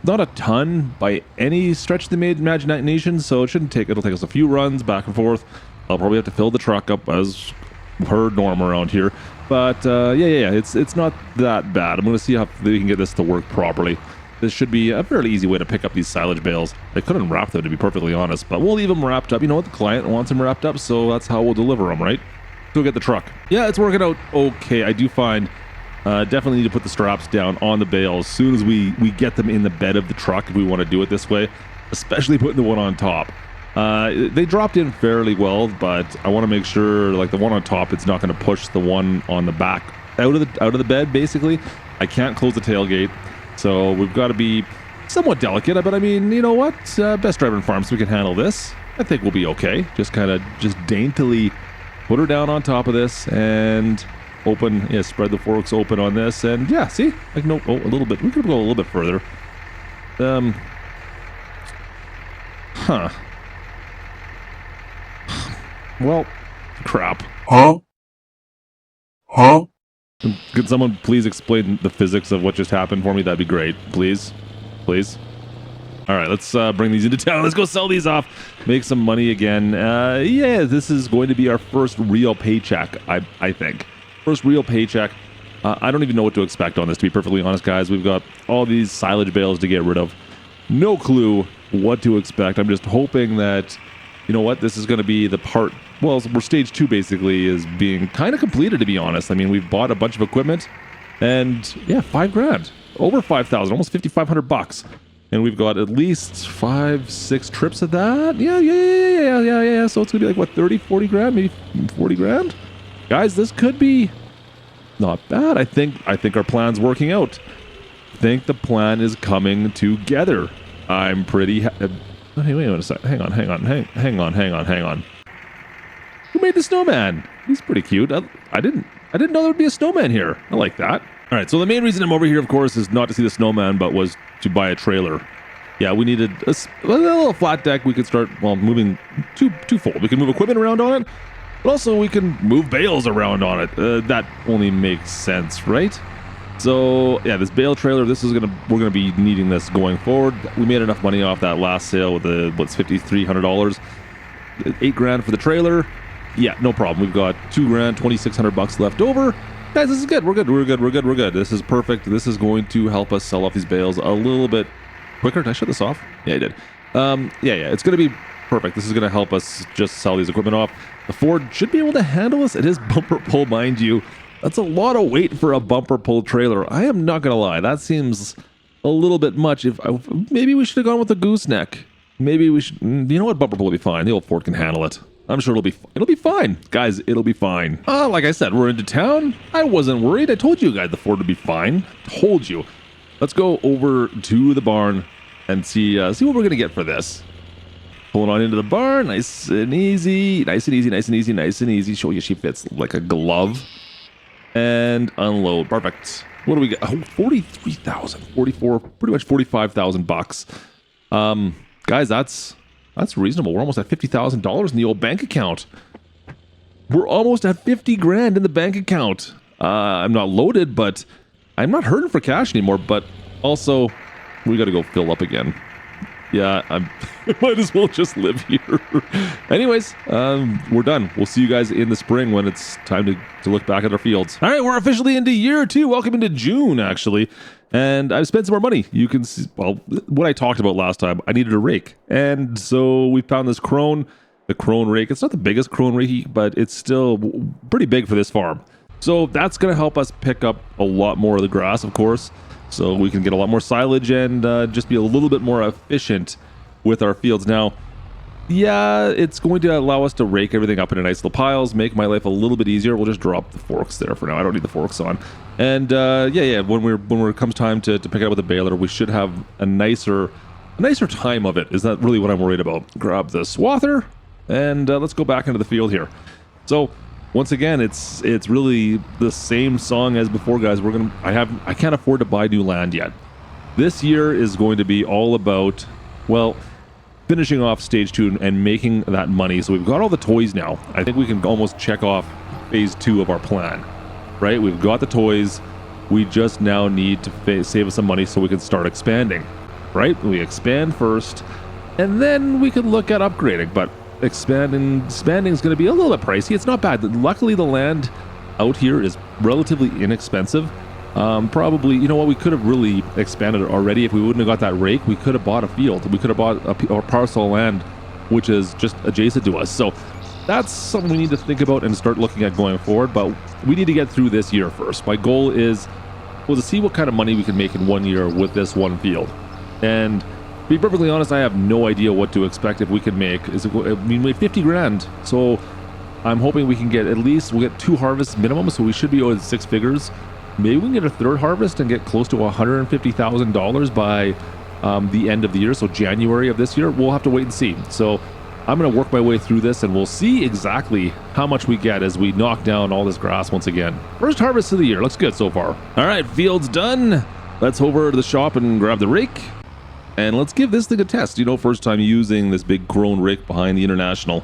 Speaker 1: not a ton by any stretch of the imagination. So it'll take us a few runs back and forth. I'll probably have to fill the truck up as per norm around here. But yeah, it's not that bad. I'm going to see how we can get this to work properly. This should be a fairly easy way to pick up these silage bales. I couldn't wrap them, to be perfectly honest, but we'll leave them wrapped up. You know what? The client wants them wrapped up, so that's how we'll deliver them, right? Go get the truck. Yeah, it's working out okay. I do find definitely need to put the straps down on the bales as soon as we get them in the bed of the truck if we want to do it this way, especially putting the one on top. They dropped in fairly well, but I want to make sure, like, the one on top, it's not going to push the one on the back out of the bed, basically. I can't close the tailgate, so we've got to be somewhat delicate, but I mean, you know what? Best driver in farm, so we can handle this. I think we'll be okay. Just daintily put her down on top of this and spread the forks open on this, and yeah, see? Like, no, a little bit. We could go a little bit further. Well, crap.
Speaker 4: Huh?
Speaker 1: Could someone please explain the physics of what just happened for me? That'd be great. Please. All right, let's bring these into town. Let's go sell these off. Make some money again. Yeah, this is going to be our first real paycheck, I think. First real paycheck. I don't even know what to expect on this, to be perfectly honest, guys. We've got all these silage bales to get rid of. No clue what to expect. I'm just hoping that, you know what, this is going to be the part. Well, we're stage 2 basically is being kind of completed, to be honest. I mean, we've bought a bunch of equipment, and yeah, $5,000, over 5,000, almost $5,500, and we've got at least 5-6 trips of that. Yeah. So it's gonna be like what, 30-40 grand, maybe 40 grand, guys. This could be not bad. I think our plan's working out. I think the plan is coming together. I'm pretty. Hey, wait a second. Hang on. Who made the snowman? He's pretty cute. I didn't know there would be a snowman here. I like that. All right, so the main reason I'm over here, of course, is not to see the snowman, but was to buy a trailer. Yeah, we needed a little flat deck. We could start, well, moving twofold. We can move equipment around on it, but also we can move bales around on it. That only makes sense, right? So yeah, this bale trailer, we're gonna be needing this going forward. We made enough money off that last sale with $5,300, $8,000 for the trailer. Yeah, no problem. We've got $2,000, $2,600 left over. Guys, this is good. We're good. This is perfect. This is going to help us sell off these bales a little bit quicker. Did I shut this off? Yeah, I did. Yeah. It's going to be Perfect. This is going to help us just sell these equipment off. The Ford should be able to handle this. It is bumper pull, mind you. That's a lot of weight for a bumper pull trailer. I am not going to lie. That seems a little bit much. Maybe we should have gone with the gooseneck. Maybe we should. You know what? Bumper pull will be fine. The old Ford can handle it. I'm sure it'll be fine. Guys, it'll be fine. Like I said, we're into town. I wasn't worried. I told you guys the Ford would be fine. Told you. Let's go over to the barn and see what we're going to get for this. Pulling on into the barn. Nice and easy. Nice and easy. Nice and easy. Nice and easy. Show you she fits like a glove. And unload. Perfect. What do we get? Oh, 43,000. 44, pretty much 45,000 bucks. Guys, that's reasonable. We're almost at $50,000 in the old bank account. We're almost at 50 grand in the bank account. I'm not loaded, but I'm not hurting for cash anymore. But also, we got to go fill up again. Yeah, I might as well just live here. Anyways, we're done. We'll see you guys in the spring when it's time to look back at our fields. All right, we're officially into year 2. Welcome into June, actually. And I've spent some more money. You can see, well, what I talked about last time, I needed a rake. And so we found this Krone, the Krone rake. It's not the biggest Krone rake, but it's still pretty big for this farm. So that's going to help us pick up a lot more of the grass, of course. So we can get a lot more silage and just be a little bit more efficient with our fields. Now, yeah, it's going to allow us to rake everything up into nice little piles, make my life a little bit easier. We'll just drop the forks there for now. I don't need the forks on. And yeah, when it comes time to pick it up with the baler, we should have a nicer time of it. Is that really what I'm worried about? Grab the swather and let's go back into the field here. So once again, it's really the same song as before, guys. I can't afford to buy new land yet. This year is going to be all about, well, finishing off stage 2 and making that money. So we've got all the toys now. I think we can almost check off phase 2 of our plan, right? We've got the toys. We just now need to save us some money so we can start expanding, right? We expand first, and then we can look at upgrading. But expanding is going to be a little bit pricey. It's not bad. Luckily, the land out here is relatively inexpensive. Probably, you know what, we could have really expanded it already. If we wouldn't have got that rake, we could have bought a field. We could have bought a parcel of land, which is just adjacent to us. So that's something we need to think about and start looking at going forward. But we need to get through this year first. My goal is, well, to see what kind of money we can make in 1 year with this one field. And to be perfectly honest, I have no idea what to expect if we can make. We made 50 grand. So I'm hoping we can get we'll get 2 harvests minimum. So we should be owed 6 figures. Maybe we can get a 3rd harvest and get close to $150,000 by the end of the year. So January of this year, we'll have to wait and see. So I'm going to work my way through this and we'll see exactly how much we get as we knock down all this grass once again. First harvest of the year. Looks good so far. All right, field's done. Let's over to the shop and grab the rake. And let's give this thing a test. You know, first time using this big Krone rake behind the International.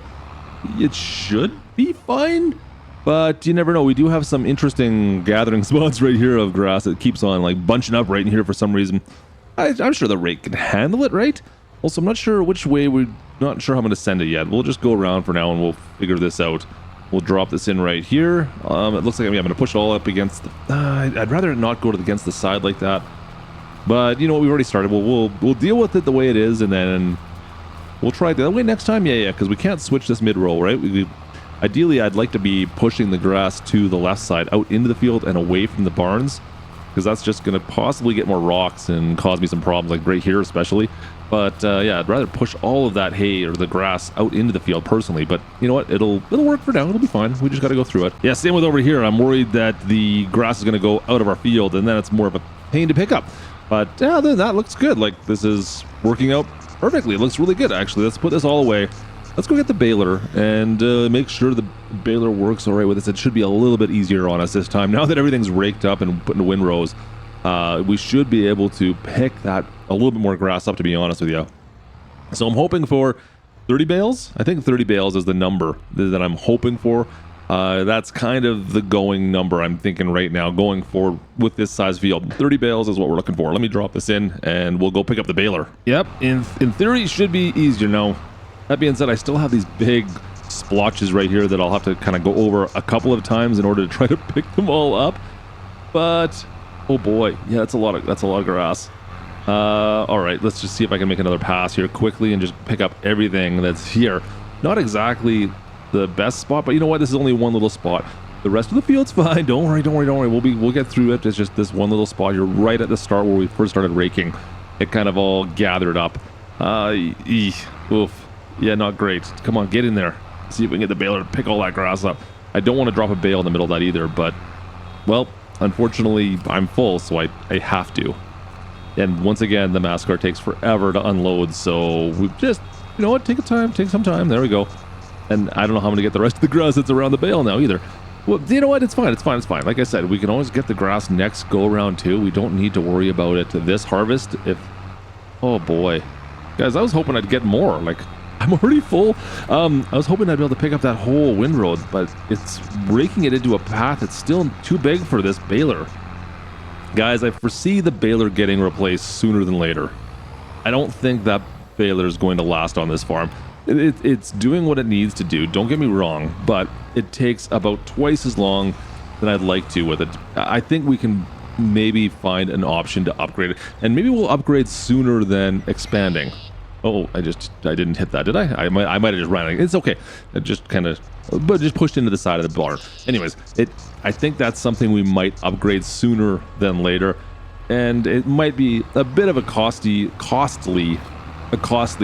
Speaker 1: It should be fine. But you never know. We do have some interesting gathering spots right here of grass that keeps on like bunching up right in here for some reason. I'm sure the rake can handle it, right? Also, I'm not sure which way. We're not sure how I'm going to send it yet. We'll just go around for now and we'll figure this out. We'll drop this in right here. It looks like I'm going to push it all up against the... I'd rather not go against the side like that. But you know what? We've already started. We'll deal with it the way it is, and then we'll try it the other way next time. Yeah, because we can't switch this mid-roll, right? Ideally, I'd like to be pushing the grass to the left side, out into the field and away from the barns, because that's just going to possibly get more rocks and cause me some problems, like right here especially. But yeah, I'd rather push all of that hay or the grass out into the field personally. But you know what? It'll work for now. It'll be fine. We just got to go through it. Yeah, same with over here. I'm worried that the grass is going to go out of our field, and then it's more of a pain to pick up. But yeah, other than that, looks good. Like this is working out perfectly. It looks really good, actually. Let's put this all away. Let's go get the baler and make sure the baler works all right with this. It should be a little bit easier on us this time. Now that everything's raked up and put into windrows, we should be able to pick that a little bit more grass up, to be honest with you. So I'm hoping for 30 bales. I think 30 bales is the number that I'm hoping for. That's kind of the going number I'm thinking right now going forward with this size field. 30 bales is what we're looking for. Let me drop this in and we'll go pick up the baler. Yep, in theory it should be easier now. That being said, I still have these big splotches right here that I'll have to kind of go over a couple of times in order to try to pick them all up. But oh boy, yeah, that's a lot of grass. All right, let's just see if I can make another pass here quickly and just pick up everything that's here. Not exactly the best spot, but you know what? This is only one little spot. The rest of the field's fine. Don't worry. We'll get through it. It's just this one little spot. You're right at the start where we first started raking. It kind of all gathered up. Oof. Yeah, not great. Come on, get in there. See if we can get the baler to pick all that grass up. I don't want to drop a bale in the middle of that either, but, well, unfortunately, I'm full, so I have to. And once again, the mass car takes forever to unload, so we've just, you know what, take some time. There we go. And I don't know how I'm going to get the rest of the grass that's around the bale now either. Well, you know what? It's fine. Like I said, we can always get the grass next go around too. We don't need to worry about it this harvest. Oh boy. Guys, I was hoping I'd get more. Like, I'm already full. I was hoping I'd be able to pick up that whole windrow, but it's raking it into a path that's still too big for this baler. Guys, I foresee the baler getting replaced sooner than later. I don't think that baler is going to last on this farm. It's doing what it needs to do, don't get me wrong, but it takes about twice as long than I'd like to with it. I think we can maybe find an option to upgrade it, and maybe we'll upgrade sooner than expanding. Oh, I didn't hit that, did I? I might have just ran it. It's okay. It just kind of, but just pushed into the side of the barn. Anyways, I think that's something we might upgrade sooner than later, and it might be a bit of a costly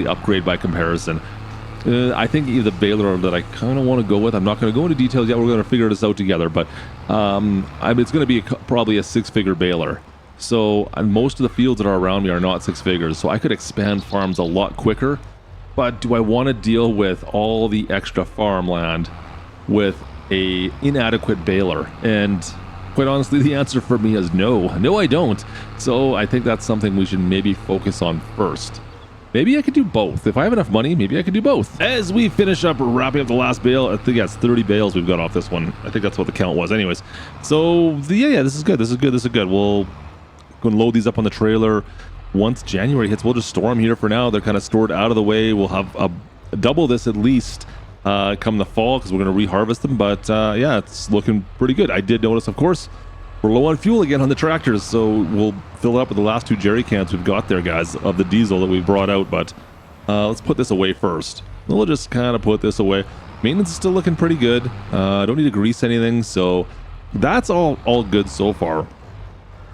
Speaker 1: upgrade by comparison. I think the baler that I kind of want to go with, I'm not going to go into details yet, we're going to figure this out together, but it's going to be probably a 6-figure baler. So most of the fields that are around me are not 6 figures, so I could expand farms a lot quicker, but do I want to deal with all the extra farmland with a inadequate baler? And quite honestly, the answer for me is no. No, I don't. So I think that's something we should maybe focus on first. Maybe I could do both. If I have enough money, maybe I could do both. As we finish up wrapping up the last bale, I think that's 30 bales we've got off this one. I think that's what the count was. Anyways, so yeah, this is good. We'll go and load these up on the trailer. Once January hits, we'll just store them here for now. They're kind of stored out of the way. We'll have double this at least come the fall because we're going to reharvest them. But yeah, it's looking pretty good. I did notice, of course, we're low on fuel again on the tractors, so we'll fill it up with the last 2 jerry cans we've got there, guys, of the diesel that we brought out. But let's put this away first. We'll just kind of put this away. Maintenance is still looking pretty good. I don't need to grease anything, so that's all good so far.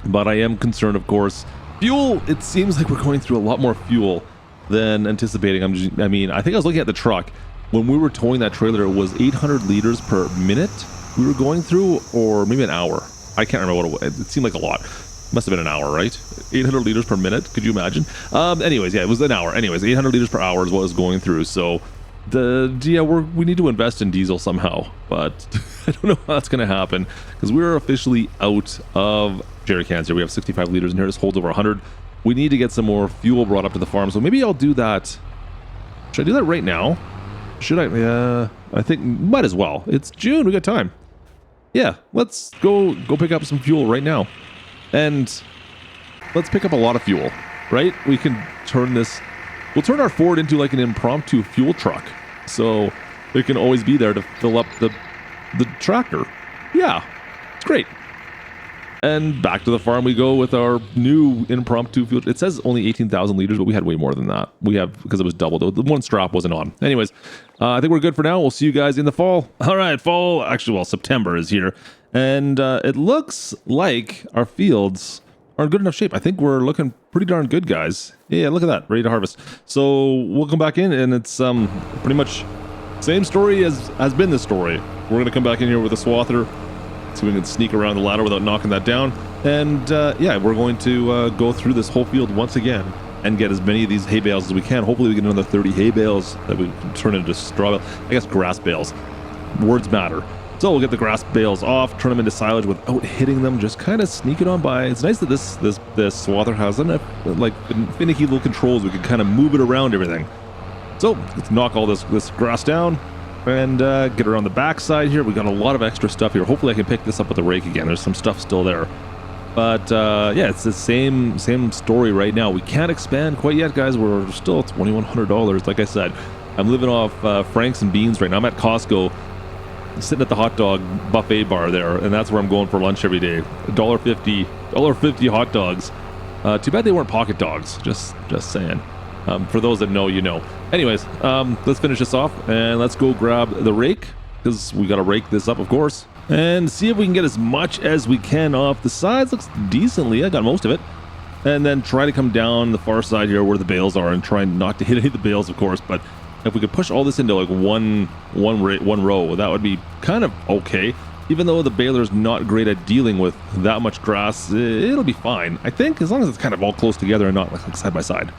Speaker 1: But I am concerned, of course. Fuel, it seems like we're going through a lot more fuel than anticipating. I think I was looking at the truck. When we were towing that trailer, it was 800 liters per minute we were going through, or maybe an hour. I can't remember what it was. It seemed like a lot. Must have been an hour, right? 800 liters per minute. Could you imagine? Anyways, yeah, it was an hour. Anyways, 800 liters per hour is what was going through. So we need to invest in diesel somehow, but I don't know how that's going to happen because we're officially out of jerry cans here. We have 65 liters in here. This holds over 100. We need to get some more fuel brought up to the farm. So maybe I'll do that. Should I do that right now? Should I? Yeah, I think might as well. It's June. We got time. Yeah, let's go pick up some fuel right now. And let's pick up a lot of fuel, right? We can we'll turn our Ford into like an impromptu fuel truck. So it can always be there to fill up the tractor. Yeah, it's great. And back to the farm we go with our new impromptu fuel. It says only 18,000 liters, but we had way more than that. We have, because it was double. The one strap wasn't on. Anyways, I think we're good for now. We'll see you guys in the fall. All right, fall. Actually, well, September is here. And it looks like our fields are in good enough shape. I think we're looking pretty darn good, guys. Yeah, look at that. Ready to harvest. So we'll come back in, and it's pretty much same story as has been the story. We're going to come back in here with a swather, so we can sneak around the ladder without knocking that down. And yeah, we're going to go through this whole field once again and get as many of these hay bales as we can. Hopefully we get another 30 hay bales that we can turn into straw bales. I guess grass bales. Words matter. So we'll get the grass bales off, turn them into silage without hitting them, just kind of sneak it on by. It's nice that this swather has enough like finicky little controls. We can kind of move it around everything. So let's knock all this grass down and get around the back side here. We got a lot of extra stuff here. Hopefully I can pick this up with the rake again. There's some stuff still there. But yeah, it's the same story right now. We can't expand quite yet, guys. We're still at $2,100. Like I said, I'm living off Franks and beans right now. I'm at Costco, sitting at the hot dog buffet bar there, and that's where I'm going for lunch every day. $1.50 hot dogs. Too bad they weren't pocket dogs. Just saying. For those that know, you know. Anyways, let's finish this off and let's go grab the rake, because we got to rake this up, of course, and see if we can get as much as we can off the sides. Looks decently. I got most of it. And then try to come down the far side here where the bales are and try not to hit any of the bales, of course. But if we could push all this into like one row, that would be kind of okay. Even though the baler's not great at dealing with that much grass, it'll be fine, I think, as long as it's kind of all close together and not like side by side.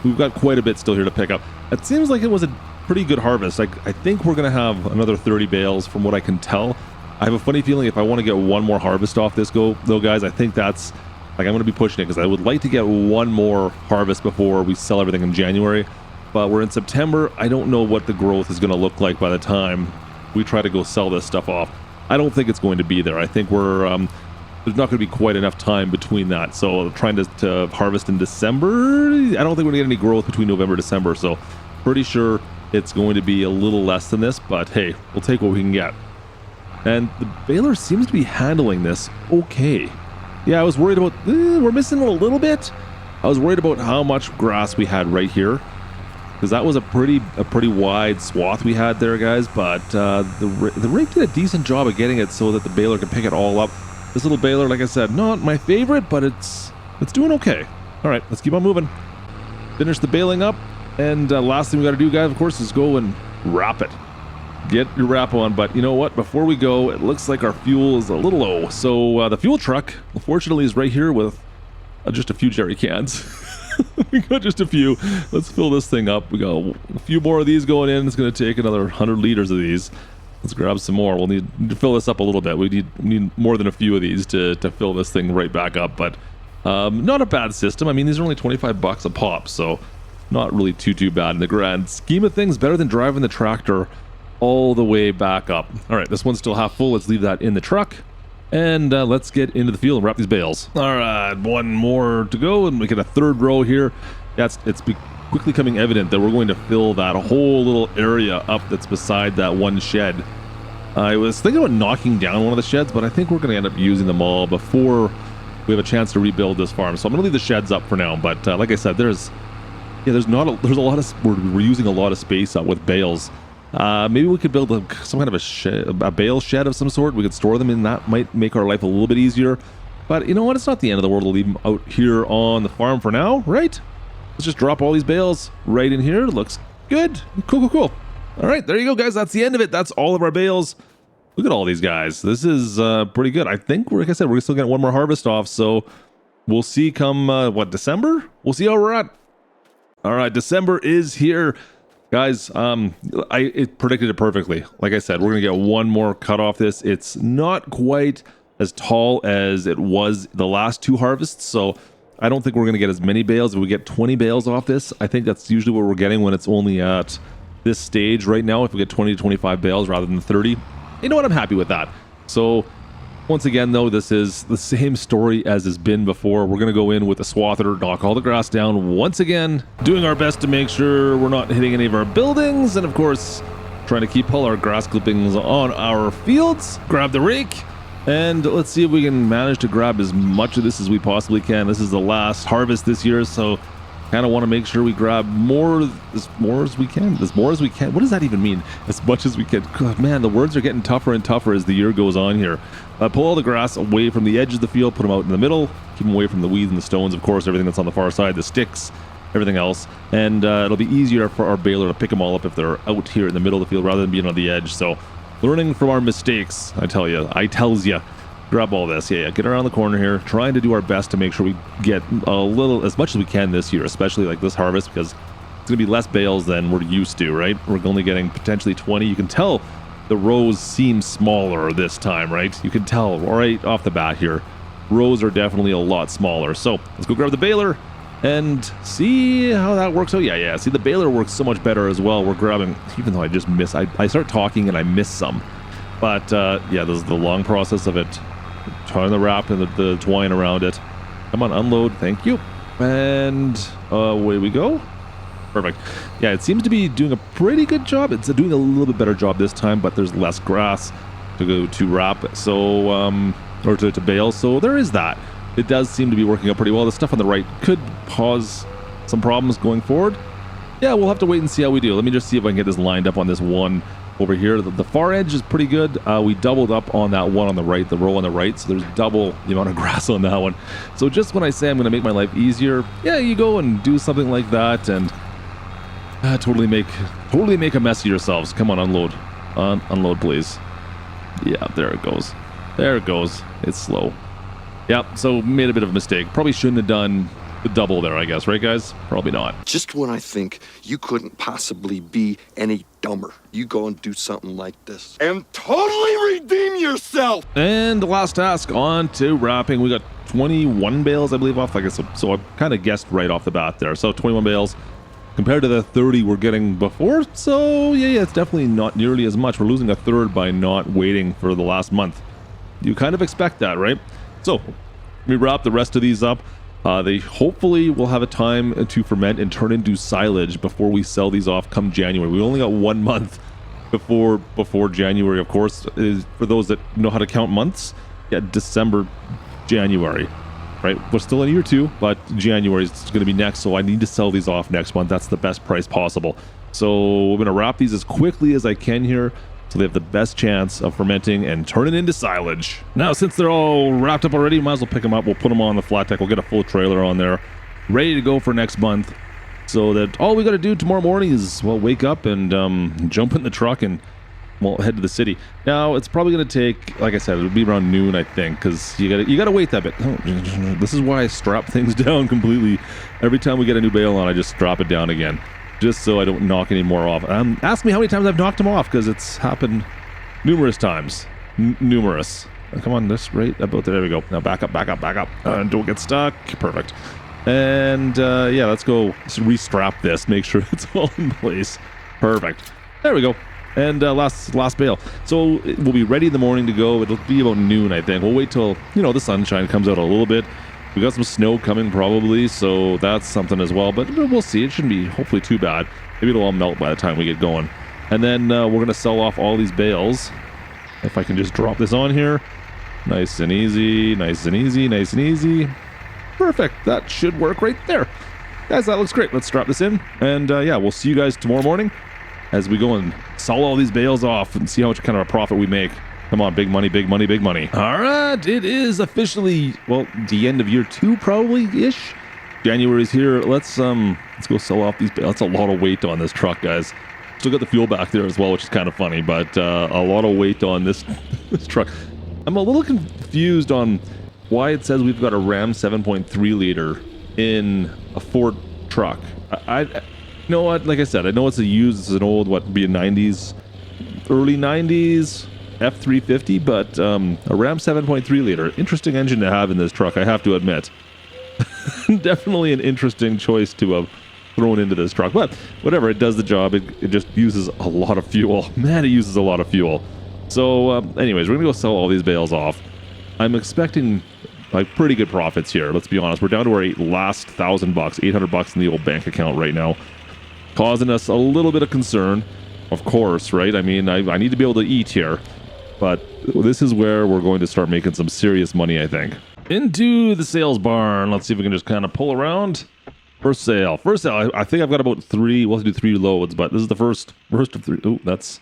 Speaker 1: We've got quite a bit still here to pick up. It seems like it was a pretty good harvest. I think we're going to have another 30 bales from what I can tell. I have a funny feeling if I want to get one more harvest off this though, guys, I think that's, like, I'm going to be pushing it because I would like to get one more harvest before we sell everything in January. But we're in September. I don't know what the growth is going to look like by the time we try to go sell this stuff off. I don't think it's going to be there. I think we're there's not going to be quite enough time between that. So trying to harvest in December, I don't think we're going to get any growth between November and December. So pretty sure it's going to be a little less than this, but hey, we'll take what we can get. And the baler seems to be handling this okay. Yeah, I was worried about, we're missing a little bit. I was worried about how much grass we had right here, because that was a pretty wide swath we had there, guys. But the rake did a decent job of getting it so that the baler could pick it all up. This little baler, like I said, not my favorite, but it's doing okay. All right, let's keep on moving. Finish the baling up, and last thing we got to do, guys, of course, is go and wrap it. Get your wrap on, but you know what? Before we go, it looks like our fuel is a little low. So the fuel truck, unfortunately, is right here with just a few jerry cans. We got just a few. Let's fill this thing up. We got a few more of these going in. It's going to take another 100 liters of these. Let's grab some more. We'll need to fill this up a little bit. We need more than a few of these to fill this thing right back up. But not a bad system. I mean, these are only $25 a pop, so not really too bad in the grand scheme of things. Better than driving the tractor all the way back up. All right, this one's still half full. Let's leave that in the truck. And let's get into the field and wrap these bales. All right, one more to go, and we get a third row here. It's quickly becoming evident that we're going to fill that whole little area up that's beside that one shed. I was thinking about knocking down one of the sheds, but I think we're going to end up using them all before we have a chance to rebuild this farm. So I'm going to leave the sheds up for now. But like I said, there's a lot of we're using a lot of space up with bales. Maybe we could build some kind of a bale shed of some sort. We could store them in that. Might make our life a little bit easier. But you know what? It's not the end of the world to leave them out here on the farm for now, right? Let's just drop all these bales right in here. Looks good. Cool. All right, there you go, guys. That's the end of it. That's all of our bales. Look at all these guys. This is pretty good. I think, like I said, we're still getting one more harvest off. So we'll see come, December? We'll see how we're at. All right, December is here. Guys, it predicted it perfectly. Like I said, we're going to get one more cut off this. It's not quite as tall as it was the last two harvests, so I don't think we're going to get as many bales. If we get 20 bales off this, I think that's usually what we're getting when it's only at this stage right now. If we get 20 to 25 bales rather than 30, you know what? I'm happy with that. So once again, though, this is the same story as has been before. We're going to go in with a swather, knock all the grass down once again, doing our best to make sure we're not hitting any of our buildings, and of course, trying to keep all our grass clippings on our fields. Grab the rake, and let's see if we can manage to grab as much of this as we possibly can. This is the last harvest this year, so kind of want to make sure we grab as more as we can. What does that even mean? As much as we can. God, man, the words are getting tougher and tougher as the year goes on here. Pull all the grass away from the edge of the field, put them out in the middle, keep them away from the weeds and the stones, of course, everything that's on the far side, the sticks, everything else. And it'll be easier for our baler to pick them all up if they're out here in the middle of the field rather than being on the edge. So learning from our mistakes, I tells you. Grab all this. Yeah, get around the corner here, trying to do our best to make sure we get as much as we can this year, especially like this harvest, because it's going to be less bales than we're used to, right? We're only getting potentially 20. You can tell the rows seem smaller this time, right? You can tell right off the bat here. Rows are definitely a lot smaller. So let's go grab the baler and see how that works out. Yeah. See, the baler works so much better as well. We're grabbing, even though I just miss, I start talking and I miss some. But yeah, this is the long process of it. Trying the wrap and the twine around it. Come on, unload. Thank you. And away we go. Perfect. Yeah, it seems to be doing a pretty good job. It's doing a little bit better job this time, but there's less grass to go to wrap. So, or to bale. So there is that. it does seem to be working out pretty well. The stuff on the right could cause some problems going forward. Yeah, we'll have to wait and see how we do. Let me just see if I can get this lined up on this one over here. The far edge is pretty good. We doubled up on that one on the right, the row on the right, so there's double the amount of grass on that one. So just when I say I'm going to make my life easier, yeah, you go and do something like that and totally make a mess of yourselves. Come on, unload. Unload, please. Yeah, there it goes. There it goes. It's slow. Yeah, so made a bit of a mistake. Probably shouldn't have done the double there, I guess, right, guys? Probably not.
Speaker 11: Just when I think you couldn't possibly be any dumber, you go and do something like this and totally redeem yourself.
Speaker 1: And the last task, on to wrapping. We got 21 bales, I believe, off. I guess so. I kind of guessed right off the bat there. So 21 bales compared to the 30 we're getting before. So yeah, it's definitely not nearly as much. We're losing a third by not waiting for the last month. You kind of expect that, right? So we wrap the rest of these up. They hopefully will have a time to ferment and turn into silage before we sell these off come January. We only got 1 month before January, of course. Is for those that know how to count months. Yeah, December, January, right? We're still in year 2, but January is going to be next, so I need to sell these off next month. That's the best price possible. So we're going to wrap these as quickly as I can here, so they have the best chance of fermenting and turning into silage. Now, since they're all wrapped up already, might as well pick them up. We'll put them on the flat deck. We'll get a full trailer on there, ready to go for next month. So that all we got to do tomorrow morning is, well, wake up and jump in the truck and, well, head to the city. Now, it's probably going to take, like I said, it'll be around noon, I think, because you gotta wait that bit. Oh, this is why I strap things down completely. Every time we get a new bale on, I just drop it down again, just so I don't knock any more off. Ask me how many times I've knocked them off, because it's happened numerous times. Numerous. Come on, this right about there. There we go. Now back up. Don't get stuck. Perfect. And yeah, let's go restrap this. Make sure it's all in place. Perfect. There we go. And last bale. So we'll be ready in the morning to go. It'll be about noon, I think. We'll wait till, the sunshine comes out a little bit. We got some snow coming probably, so that's something as well. But we'll see. It shouldn't be hopefully too bad. Maybe it'll all melt by the time we get going. And then we're going to sell off all these bales. If I can just drop this on here. Nice and easy, nice and easy, nice and easy. Perfect. That should work right there. Guys, that looks great. Let's drop this in. And yeah, we'll see you guys tomorrow morning as we go and sell all these bales off and see how much kind of a profit we make. Come on, big money, big money, big money. All right, it is officially, well, the end of year 2 probably-ish. January's here. Let's go sell off these bales. That's a lot of weight on this truck, guys. Still got the fuel back there as well, which is kind of funny, but a lot of weight on this truck. I'm a little confused on why it says we've got a Ram 7.3 liter in a Ford truck. You know what? Like I said, I know it's it's an old, be a 90s, early 90s F350, but a Ram 7.3 liter. Interesting engine to have in this truck, I have to admit. Definitely an interesting choice to have thrown into this truck, but whatever, it does the job. It just uses a lot of fuel. Man, it uses a lot of fuel. So anyways, we're gonna go sell all these bales off. I'm expecting pretty good profits here. Let's be honest. We're down to our last $1,000, $800 in the old bank account right now, causing us a little bit of concern, of course, right? I mean, I need to be able to eat here, but this is where we're going to start making some serious money, I think. Into the sales barn. Let's see if we can just kind of pull around. First sale. I think I've got about 3. We'll have to do 3 loads, but this is the first of 3. Oh, that's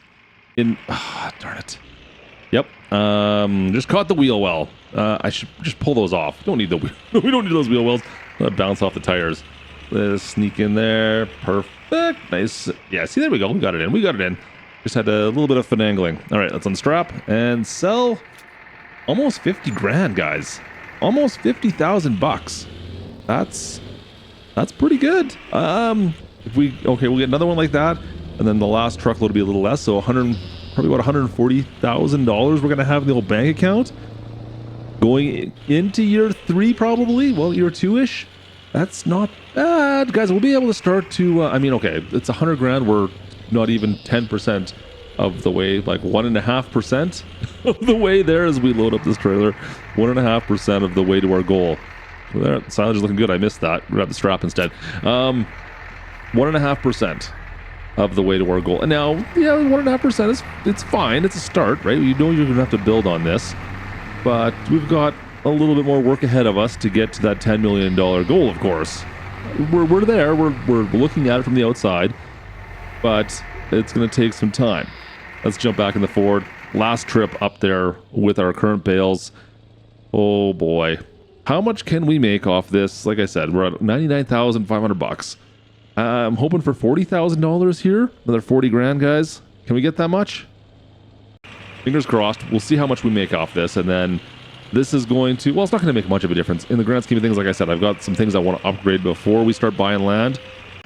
Speaker 1: in. Darn it. Yep. Just caught the wheel well. I should just pull those off. We don't need those wheel wells. Bounce off the tires. Let's sneak in there. Perfect. Nice. Yeah, see, there we go. We got it in. Just had a little bit of finagling. All right, let's unstrap and sell almost 50 grand, guys. Almost $50,000. That's pretty good. We'll get another one like that, and then the last truckload will be a little less, so probably about $140,000 we're gonna have in the old bank account going into year 3, probably. Well, year 2-ish. That's not bad, guys. We'll be able to start to. It's 100 grand. We're not even 10% of the way, 1.5% of the way there as we load up this trailer. 1.5% of the way to our goal. There, the silage is looking good. I missed that. Grab the strap instead. 1.5% of the way to our goal. And now, 1.5% it's fine. It's a start, right? You're going to have to build on this. But we've got a little bit more work ahead of us to get to that $10 million goal, of course. We're there. We're looking at it from the outside, but it's going to take some time. Let's jump back in the Ford. Last trip up there with our current bales. Oh boy. How much can we make off this? Like I said, we're at $99,500. I'm hoping for $40,000 here. Another 40 grand, guys. Can we get that much? Fingers crossed. We'll see how much we make off this, and then this is going to... Well, it's not going to make much of a difference. In the grand scheme of things, like I said, I've got some things I want to upgrade before we start buying land.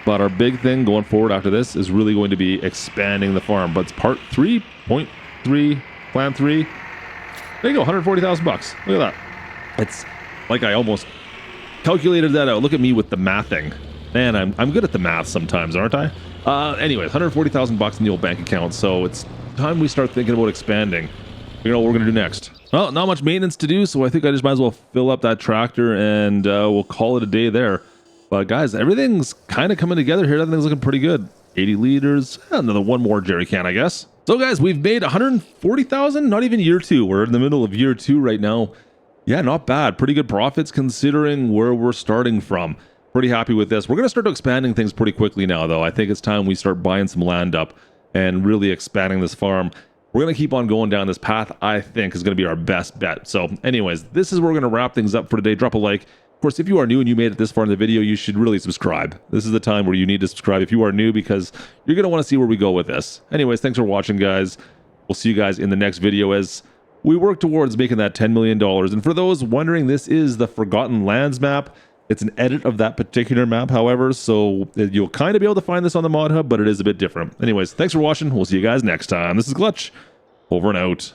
Speaker 1: But our big thing going forward after this is really going to be expanding the farm. But it's part 3.3, plan 3. There you go, $140,000. Look at that. It's like I almost calculated that out. Look at me with the mathing. Man, I'm good at the math sometimes, aren't I? Anyways, $140,000 in the old bank account. So it's time we start thinking about expanding. You know what we're going to do next. Well, not much maintenance to do, so I think I just might as well fill up that tractor and we'll call it a day there. But guys, everything's kind of coming together here. Everything's looking pretty good. 80 liters, another one more jerry can, I guess. So guys, we've made 140,000, not even year 2. We're in the middle of year 2 right now. Yeah, not bad. Pretty good profits considering where we're starting from. Pretty happy with this. We're going to start expanding things pretty quickly now, though. I think it's time we start buying some land up and really expanding this farm. We're going to keep on going down this path, I think, is going to be our best bet. So anyways, this is where we're going to wrap things up for today. Drop a like. Of course, if you are new and you made it this far in the video, you should really subscribe. This is the time where you need to subscribe if you are new, because you're going to want to see where we go with this. Anyways, thanks for watching, guys. We'll see you guys in the next video as we work towards making that $10 million. And for those wondering, this is the Forgotten Lands map. It's an edit of that particular map, however, so you'll kind of be able to find this on the Mod Hub, but it is a bit different. Anyways, thanks for watching. We'll see you guys next time. This is Klutch. Over and out.